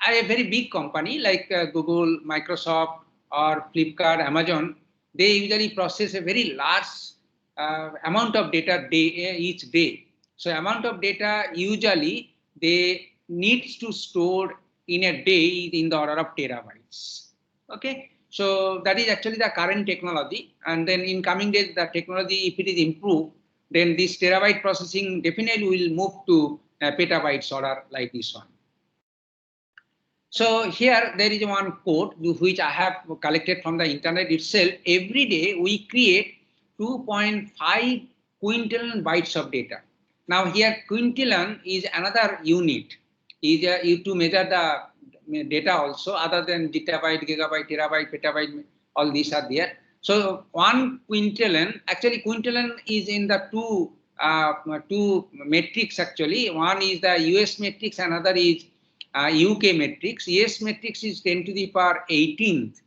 very big company like Google, Microsoft, or Flipkart, Amazon, they usually process a very large amount of data each day. So amount of data usually they needs to store in a day in the order of terabytes. Okay, so that is actually the current technology, and then in coming days the technology, if it is improved, then this terabyte processing definitely will move to petabytes order like this one. So here there is one code which I have collected from the internet itself. Every day we create 2.5 quintillion bytes of data. Now here quintillion is another unit, is to measure the data also, other than gigabyte, terabyte, petabyte, all these are there. So 1 quintillion, actually quintillion is in the two metrics actually. One is the US metrics, another is UK metrics. US metrics is 10 to the power 18th,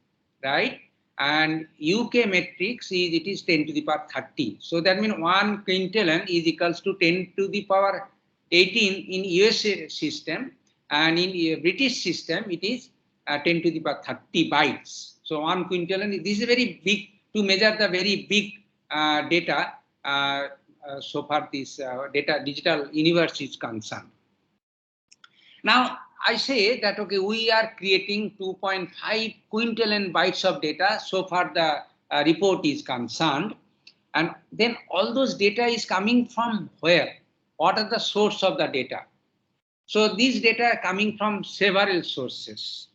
right? And UK metrics is, it is 10 to the power 30. So that means 1 quintillion is equals to 10 to the power 18 in US system, and in British system it is 10 to the power 30 bytes. So 1 quintillion, this is very big to measure the very big data. So far this data digital universe is concerned. Now I say that okay, we are creating 2.5 quintillion bytes of data. So far the report is concerned, and then all those data is coming from where? What are the source of the data? So these data are coming from several sources,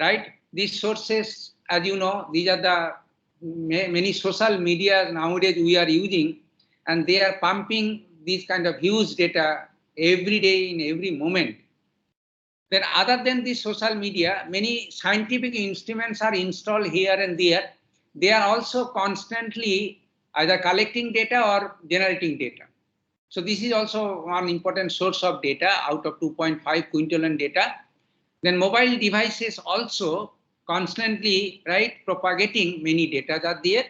right? These sources, as you know, these are the many social media nowadays we are using, and they are pumping these kind of huge data every day in every moment. Then other than the social media, many scientific instruments are installed here and there. They are also constantly either collecting data or generating data. So this is also one important source of data out of 2.5 quintillion data. Then mobile devices also constantly, right, propagating many data are there.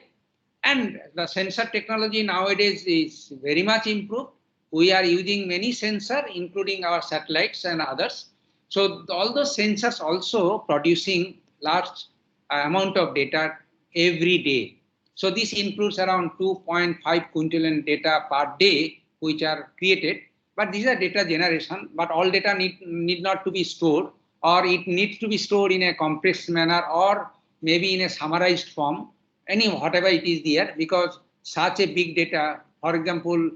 And the sensor technology nowadays is very much improved. We are using many sensors, including our satellites and others. So all those sensors also producing large amount of data every day. So this includes around 2.5 quintillion data per day, which are created. But these are data generation, but all data need not to be stored, or it needs to be stored in a compressed manner, or maybe in a summarized form, whatever it is there, because such a big data, for example,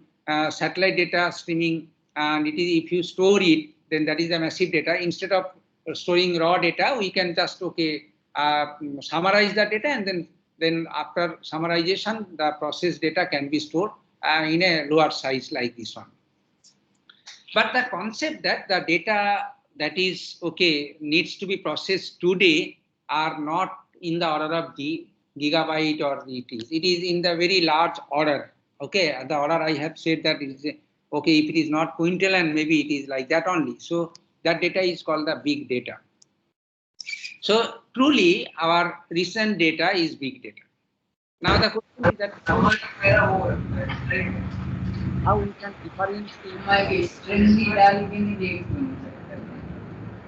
satellite data streaming, and it is, if you store it, then that is a massive data. Instead of storing raw data, we can just summarize the data, and then after summarization, the processed data can be stored in a lower size like this one. But the concept that the data that is needs to be processed today are not in the order of the gigabyte or it is in the very large order. Okay, the order I have said that is okay, if it is not quintillion, maybe it is like that only. So that data is called the big data. So truly our recent data is big data. Now the question is that how we can differentiate.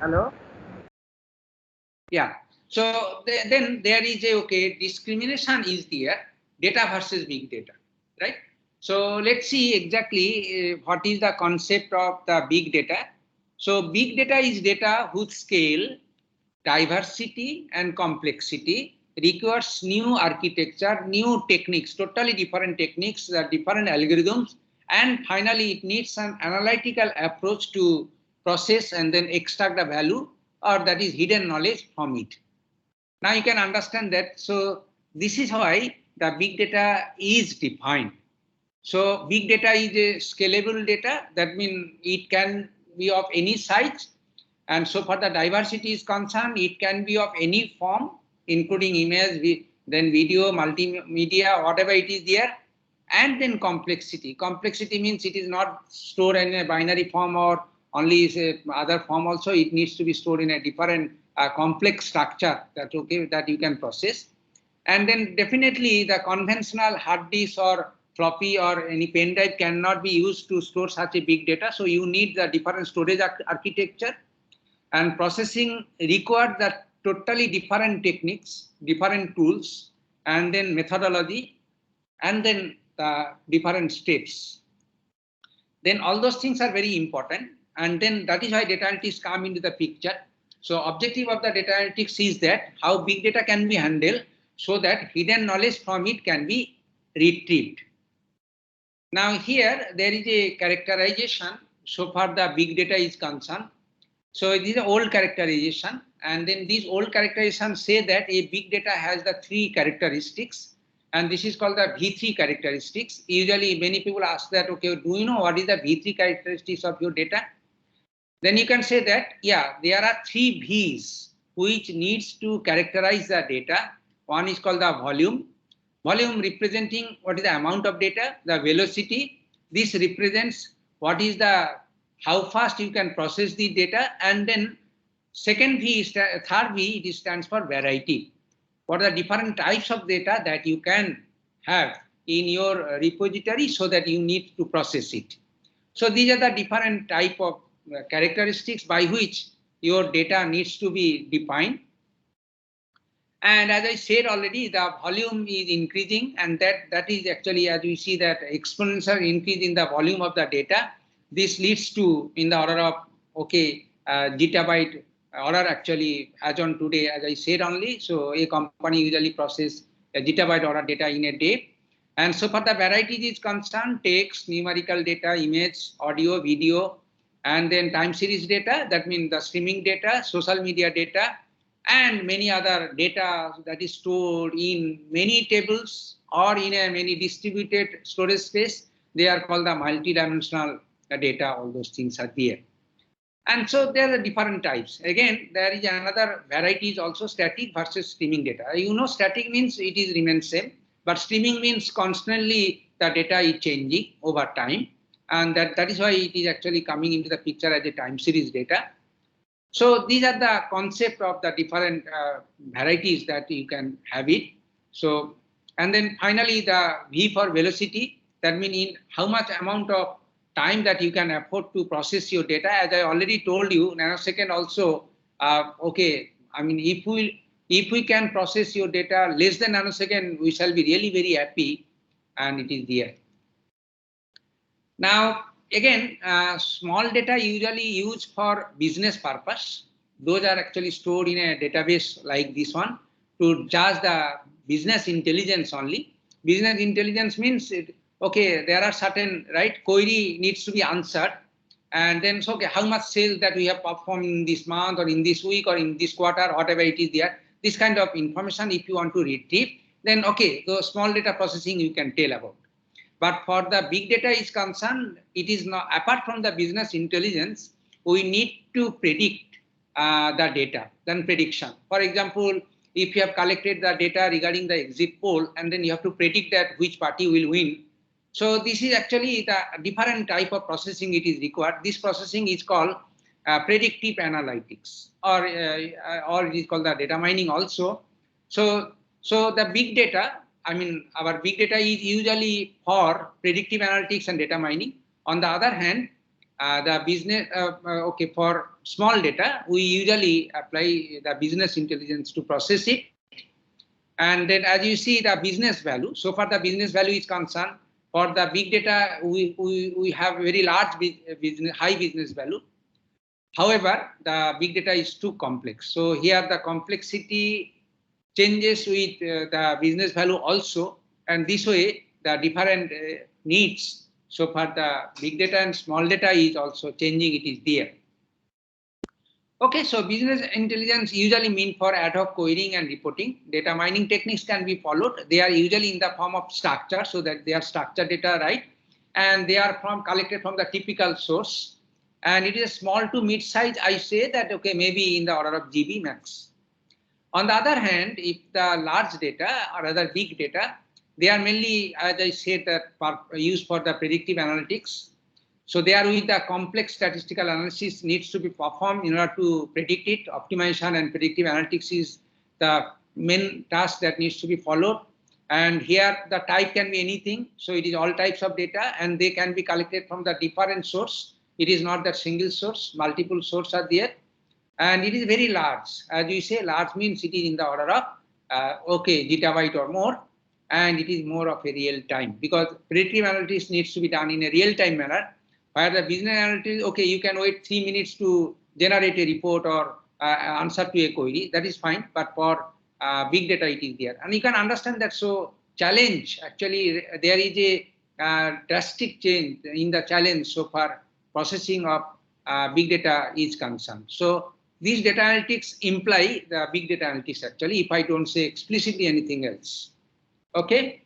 Hello? Yeah. So then there is a discrimination is there, data versus big data, right? So let's see exactly what is the concept of the big data. So big data is data whose scale, diversity and complexity requires new architecture, new techniques, totally different techniques, different algorithms, and finally it needs an analytical approach to process and then extract the value, or that is hidden knowledge from it. Now you can understand that. So this is why the big data is defined. So big data is a scalable data. That means it can be of any size. And so far the diversity is concerned, it can be of any form, including image, then video, multimedia, whatever it is there. And then complexity. Complexity means it is not stored in a binary form or only other form also. It needs to be stored in a different complex structure that you can process. And then definitely the conventional hard disk or floppy or any pen drive cannot be used to store such a big data. So you need the different storage architecture, and processing requires the totally different techniques, different tools, and then methodology, and then the different steps. Then all those things are very important. and then that is why data analytics come into the picture. So objective of the data analytics is that how big data can be handled so that hidden knowledge from it can be retrieved. Now here there is a characterization so far the big data is concerned. So it is an old characterization, and then these old characterizations say that a big data has the 3 characteristics, and this is called the V3 characteristics. Usually many people ask that, okay, do you know what is the V3 characteristics of your data? Then you can say that, yeah, there are 3 V's which needs to characterize the data. One is called the volume. Volume representing what is the amount of data, the velocity. This represents what is the how fast you can process the data, and then second V is third V, it stands for variety. What are the different types of data that you can have in your repository so that you need to process it. So these are the different type of characteristics by which your data needs to be defined. And as I said already, the volume is increasing, and that is actually, as we see that exponential increase in the volume of the data. This leads to in the order of, okay, gigabyte order actually as on today, as I said only. So a company usually process a gigabyte order data in a day. And so for the varieties is concerned, text, numerical data, image, audio, video, and then time series data, that means the streaming data, social media data, and many other data that is stored in many tables or in a many distributed storage space. They are called the multidimensional data. All those things are there. And so there are different types. Again, there is another variety is also static versus streaming data. You know, static means it is remains same, but streaming means constantly the data is changing over time. And that is why it is actually coming into the picture as a time series data. So these are the concept of the different varieties that you can have it. So, and then finally the V for velocity, that means in how much amount of time that you can afford to process your data. As I already told you, nanosecond also, okay, I mean, if we can process your data less than nanosecond, we shall be really very happy, and it is there. Now, again, small data usually used for business purpose. Those are actually stored in a database like this one to judge the business intelligence only. Business intelligence means, okay, there are certain, right, query needs to be answered. And then, so, okay, how much sales that we have performed in this month or in this week or in this quarter, whatever it is there. This kind of information, if you want to retrieve, then, okay, the small data processing you can tell about. But for the big data is concerned, it is not, apart from the business intelligence, we need to predict the data, then prediction. For example, if you have collected the data regarding the exit poll, and then you have to predict that which party will win. So this is actually the different type of processing it is required. This processing is called predictive analytics, or it is called the data mining also. So the big data, I mean, our big data is usually for predictive analytics and data mining. On the other hand, the business, okay, for small data, we usually apply the business intelligence to process it. And then as you see the business value, so far the business value is concerned, for the big data, we have very large business, high business value. However, the big data is too complex. So here the complexity changes with the business value also, and this way the different needs. So for the big data and small data is also changing, it is there. Okay, so business intelligence usually mean for ad hoc querying and reporting. Data mining techniques can be followed. They are usually in the form of structure, so that they are structured data, right? And they are collected from the typical source. And it is small to mid size. I say that, okay, maybe in the order of GB max. On the other hand, if the large data or rather big data, they are mainly, as I said, that used for the predictive analytics. So they are with the complex statistical analysis needs to be performed in order to predict it. Optimization and predictive analytics is the main task that needs to be followed. And here the type can be anything. So it is all types of data, and they can be collected from the different source. It is not that single source, multiple sources are there. And it is very large. As you say, large means it is in the order of, okay, gigabyte or more. And it is more of a real time, because predictive analytics needs to be done in a real time manner. Where the business analytics, okay, you can wait 3 minutes to generate a report or answer to a query. That is fine. But for big data, it is there. And you can understand that. So challenge, actually, there is a drastic change in the challenge so far processing of big data is concerned. So these data analytics imply the big data analytics actually, if I don't say explicitly anything else. Okay.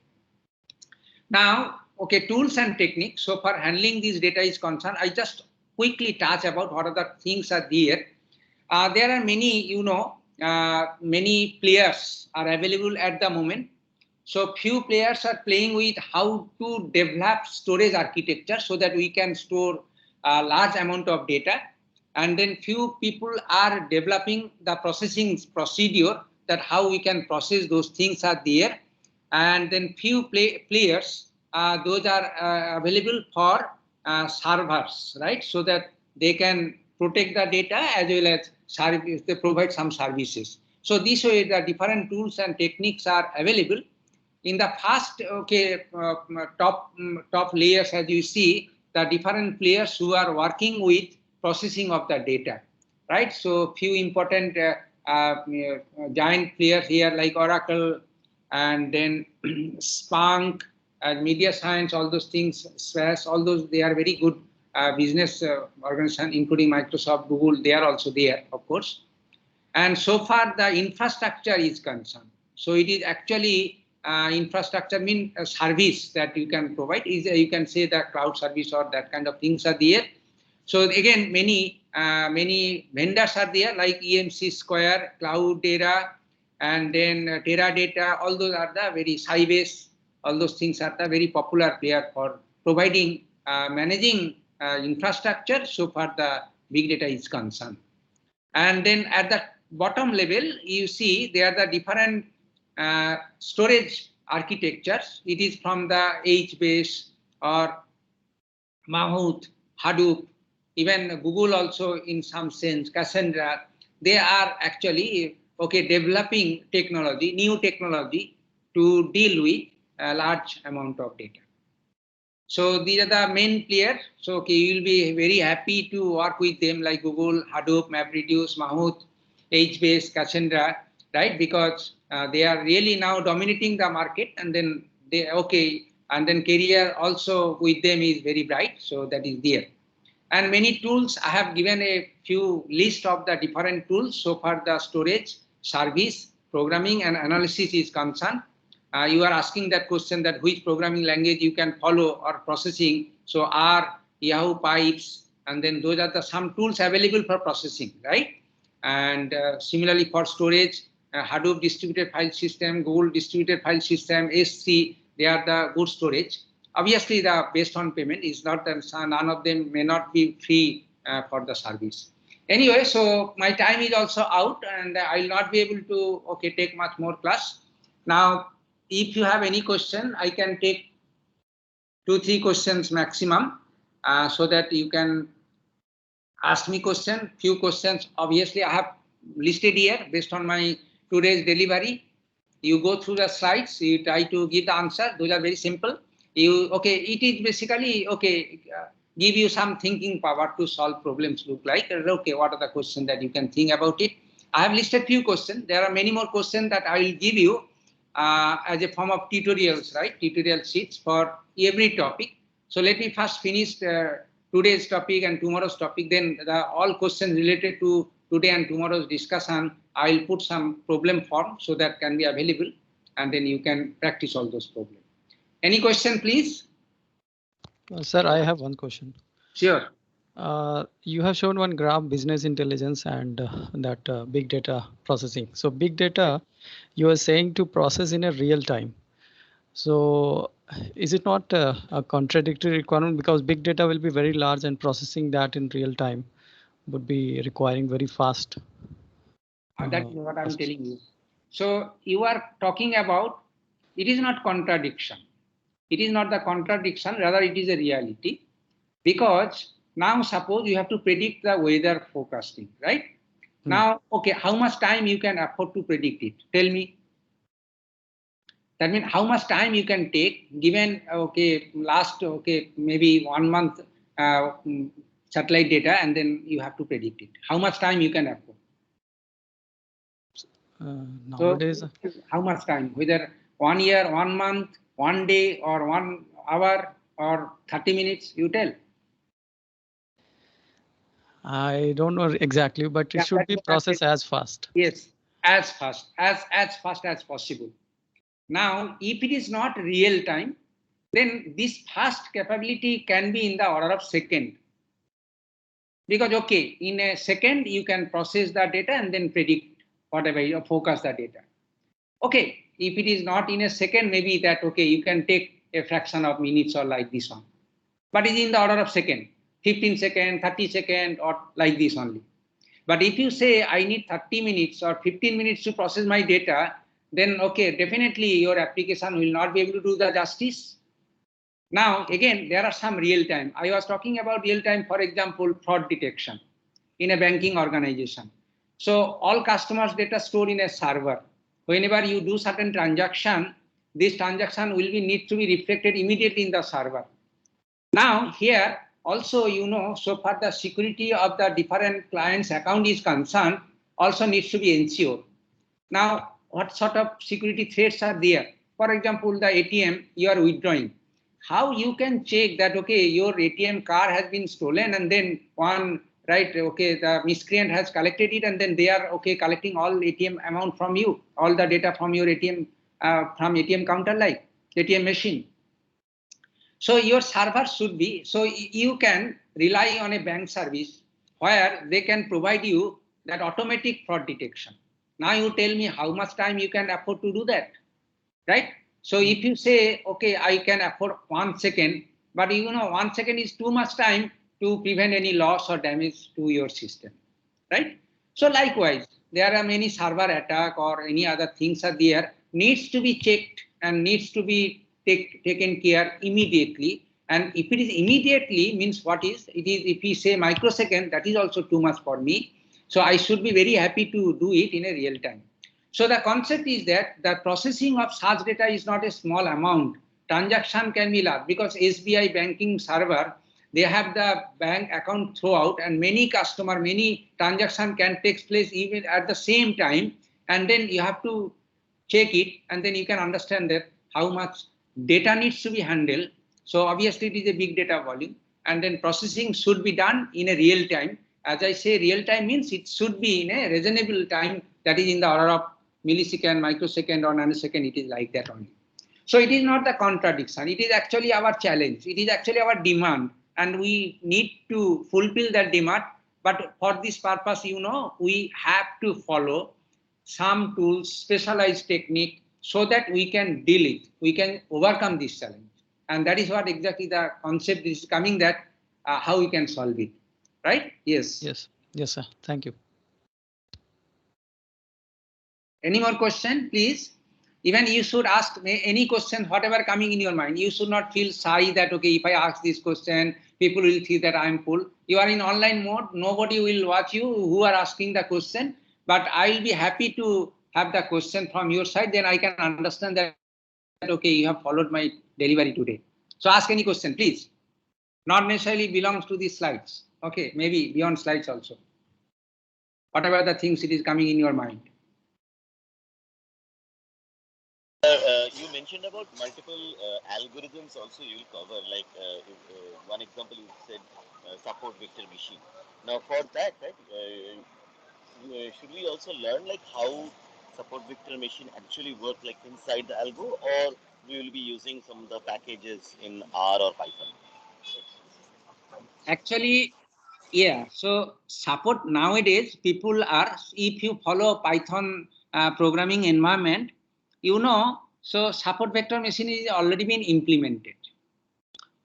Now, okay, tools and techniques. So for handling this data is concerned, I just quickly touch about what are the things are there. There are many, you know, many players are available at the moment. So few players are playing with how to develop storage architecture so that we can store a large amount of data. And then few people are developing the processing procedure that how we can process those things are there. And then few players, those are available for servers, right? So that they can protect the data as well as service, they provide some services. So this way the different tools and techniques are available. In the first, okay, top layers, as you see, the different players who are working with processing of the data, right? So few important giant players here like Oracle, and then Splunk, Media Science, all those things, SAS, all those, they are very good business organization, including Microsoft, Google, they are also there, of course. And so far the infrastructure is concerned. So it is actually infrastructure mean a service that you can provide, is you can say the cloud service or that kind of things are there. So again, many vendors are there like EMC Square, Cloudera, and then Teradata. All those are the very Sybase. All those things are the very popular player for providing managing infrastructure. So far the big data is concerned. And then at the bottom level, you see there are the different storage architectures. It is from the HBase or Mahout, Hadoop, even Google also in some sense, Cassandra. They are actually okay developing technology, new technology to deal with a large amount of data. So these are the main players. So okay, you will be very happy to work with them like Google, Hadoop, MapReduce, Mahout, HBase, Cassandra, right? Because they are really now dominating the market, and then they and then career also with them is very bright. So that is there. And many tools, I have given a few list of the different tools. So far the storage, service, programming and analysis is concerned. You are asking that question that which programming language you can follow or processing. So R, Yahoo Pipes, and then those are the some tools available for processing, right? And similarly for storage, Hadoop distributed file system, Google distributed file system, S3, they are the good storage. Obviously, the based on payment is not, none of them may not be free for the service. Anyway, so my time is also out, and I will not be able to take much more class. Now, if you have any question, I can take 2-3 questions maximum, so that you can ask me question. Few questions, obviously, I have listed here based on my today's delivery. You go through the slides, you try to give the answer. Those are very simple. It is basically give you some thinking power to solve problems. Look like what are the questions that you can think about it. I have listed few questions. There are many more questions that I will give you as a form of tutorials, right? Tutorial sheets for every topic. So let me first finish today's topic and tomorrow's topic. Then all questions related to today and tomorrow's discussion, I will put some problem form so that can be available, and then you can practice all those problems. Any question, please? Sir, I have one question. Sure. You have shown one graph, business intelligence and that big data processing. So big data, you are saying to process in a real time. So is it not a contradictory requirement, because big data will be very large and processing that in real time would be requiring very fast? That is what I'm telling you. So you are talking about, it is not contradiction. It is not the contradiction, rather it is a reality. Because now suppose you have to predict the weather forecasting, right? Now, how much time you can afford to predict it? Tell me. That means how much time you can take given, last, maybe 1 month satellite data, and then you have to predict it. How much time you can afford? Nowadays, So, how much time? Whether 1 year, 1 month, 1 day, or 1 hour, or 30 minutes, you tell. I don't know exactly, but it Yeah, should be that's what I'm processed as fast. Yes, as fast as possible. Now, if it is not real time, then this fast capability can be in the order of second. Because okay, in a second you can process the data and then predict whatever you focus the data. Okay, if it is not in a second, maybe that okay, you can take a fraction of minutes or like this one. But it's in the order of second, 15 second, 30 second, or like this only. But if you say I need 30 minutes or 15 minutes to process my data, then okay, definitely your application will not be able to do the justice. Now, again, there are some real time. I was talking about real time, for example, fraud detection in a banking organization. So all customers' data stored in a server. Whenever you do certain transaction, this transaction will be need to be reflected immediately in the server. Now here also, you know, so far the security of the different clients' account is concerned also needs to be ensured. Now, what sort of security threats are there? For example, the ATM you are withdrawing. How you can check that, okay, your ATM card has been stolen and then one, right, okay, the miscreant has collected it and then they are, okay, collecting all ATM amount from you, all the data from your ATM, from ATM counter like ATM machine. So your server should be, so you can rely on a bank service where they can provide you that automatic fraud detection. Now you tell me how much time you can afford to do that, right? So if you say, okay, I can afford 1 second, but you know, 1 second is too much time to prevent any loss or damage to your system, right? So likewise, there are many server attack or any other things are there, needs to be checked and needs to be taken care immediately. And if it is immediately means what is, it is if we say microsecond, that is also too much for me. So I should be very happy to do it in a real time. So the concept is that the processing of such data is not a small amount. Transaction can be large because SBI banking server, they have the bank account throughout and many customer, many transaction can take place even at the same time. And then you have to check it and then you can understand that how much data needs to be handled. So obviously it is a big data volume and then processing should be done in a real time. As I say, real time means it should be in a reasonable time, that is in the order of millisecond, microsecond or nanosecond, it is like that only. So it is not the contradiction, it is actually our challenge, it is actually our demand and we need to fulfill that demand. But for this purpose, you know, we have to follow some tools, specialized technique so that we can deal it, we can overcome this challenge. And that is what exactly the concept is coming, that how we can solve it, right? Yes. Yes, yes, sir. Thank you. Any more question, please? Even you should ask any question, whatever coming in your mind. You should not feel shy that, okay, if I ask this question, people will think that I'm full. You are in online mode. Nobody will watch you who are asking the question. But I'll be happy to have the question from your side. Then I can understand that, okay, you have followed my delivery today. So ask any question, please. Not necessarily belongs to these slides. Okay, maybe beyond slides also. Whatever the things it is coming in your mind. You mentioned about multiple algorithms also you will cover, like one example you said support vector machine. Now for that, right, should we also learn like how support vector machine actually work like inside the algo, or we will be using some of the packages in R or Python? Actually, yeah, so support nowadays people are, if you follow Python programming environment, you know, so support vector machine is already been implemented.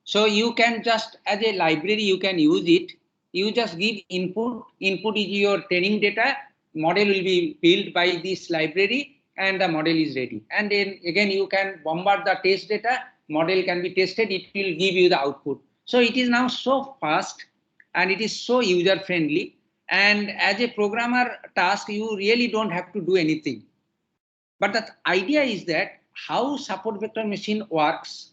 So you can just, as a library, you can use it. You just give input. Input is your training data. Model will be built by this library and the model is ready. And then again, you can bombard the test data. Model can be tested. It will give you the output. So it is now so fast and it is so user friendly. And as a programmer task, you really don't have to do anything. But the idea is that how support vector machine works.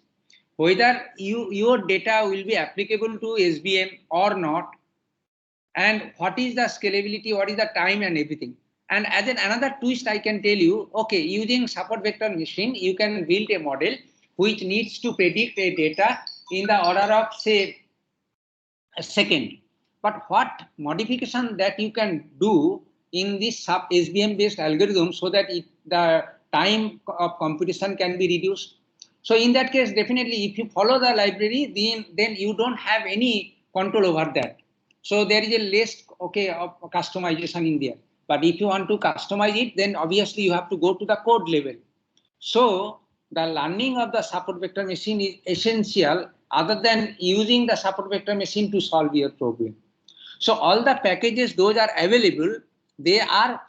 whether your data will be applicable to SVM or not, and what is the scalability, what is the time and everything. And as another twist, I can tell you, okay, using support vector machine, you can build a model which needs to predict a data in the order of, say, a second. But what modification that you can do in this sub SVM based algorithm so that the time of computation can be reduced. So in that case, definitely, if you follow the library, then you don't have any control over that. So there is a less of customization in there. But if you want to customize it, then obviously you have to go to the code level. So the learning of the support vector machine is essential, other than using the support vector machine to solve your problem. So all the packages, those are available, they are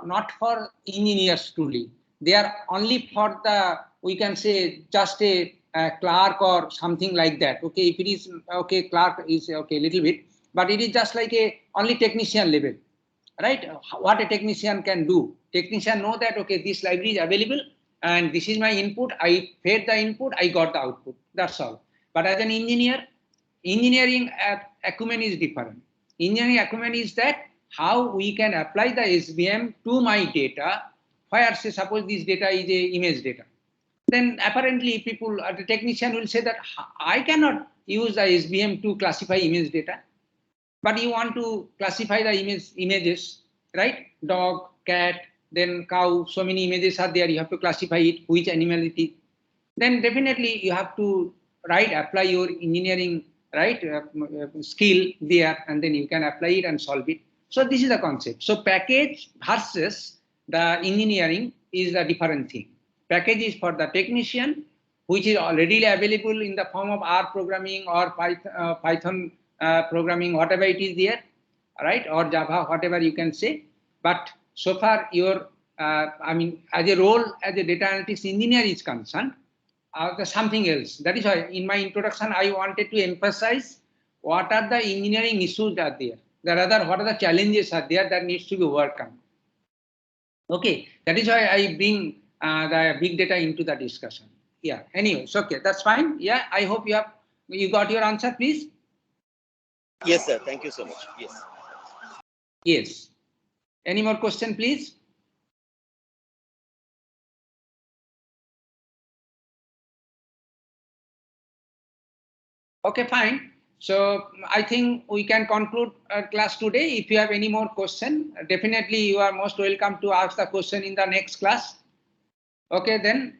not for engineers truly. They are only for the, we can say, just a clerk or something like that. Okay, if it is, okay, clerk is okay, little bit, but it is just like a only technician level, right? What a technician can do. Technician know that, okay, this library is available and this is my input. I fed the input, I got the output. That's all. But as an engineer, engineering acumen is different. Engineering acumen is that how we can apply the SVM to my data, where, say, suppose this data is a image data. Then apparently people, the technician will say that I cannot use the SVM to classify image data. But you want to classify the images, right? Dog, cat, then cow, so many images are there. You have to classify it, which animal it is. Then definitely you have to, right, apply your engineering, right, skill there, and then you can apply it and solve it. So this is the concept. So package versus the engineering is a different thing. Package is for the technician, which is already available in the form of R programming or Python programming, whatever it is there, right, or Java, whatever you can say. But so far your, I mean, as a role as a data analytics engineer is concerned, something else. That is why in my introduction I wanted to emphasize what are the engineering issues that are there. Rather, what are the challenges are there that needs to be overcome. Okay, that is why I bring the big data into the discussion. Yeah. Anyways, okay, that's fine. Yeah, I hope you got your answer, please. Yes, sir. Thank you so much. Yes. Yes. Any more question, please? Okay, fine. So I think we can conclude class today. If you have any more question, definitely you are most welcome to ask the question in the next class. Okay, then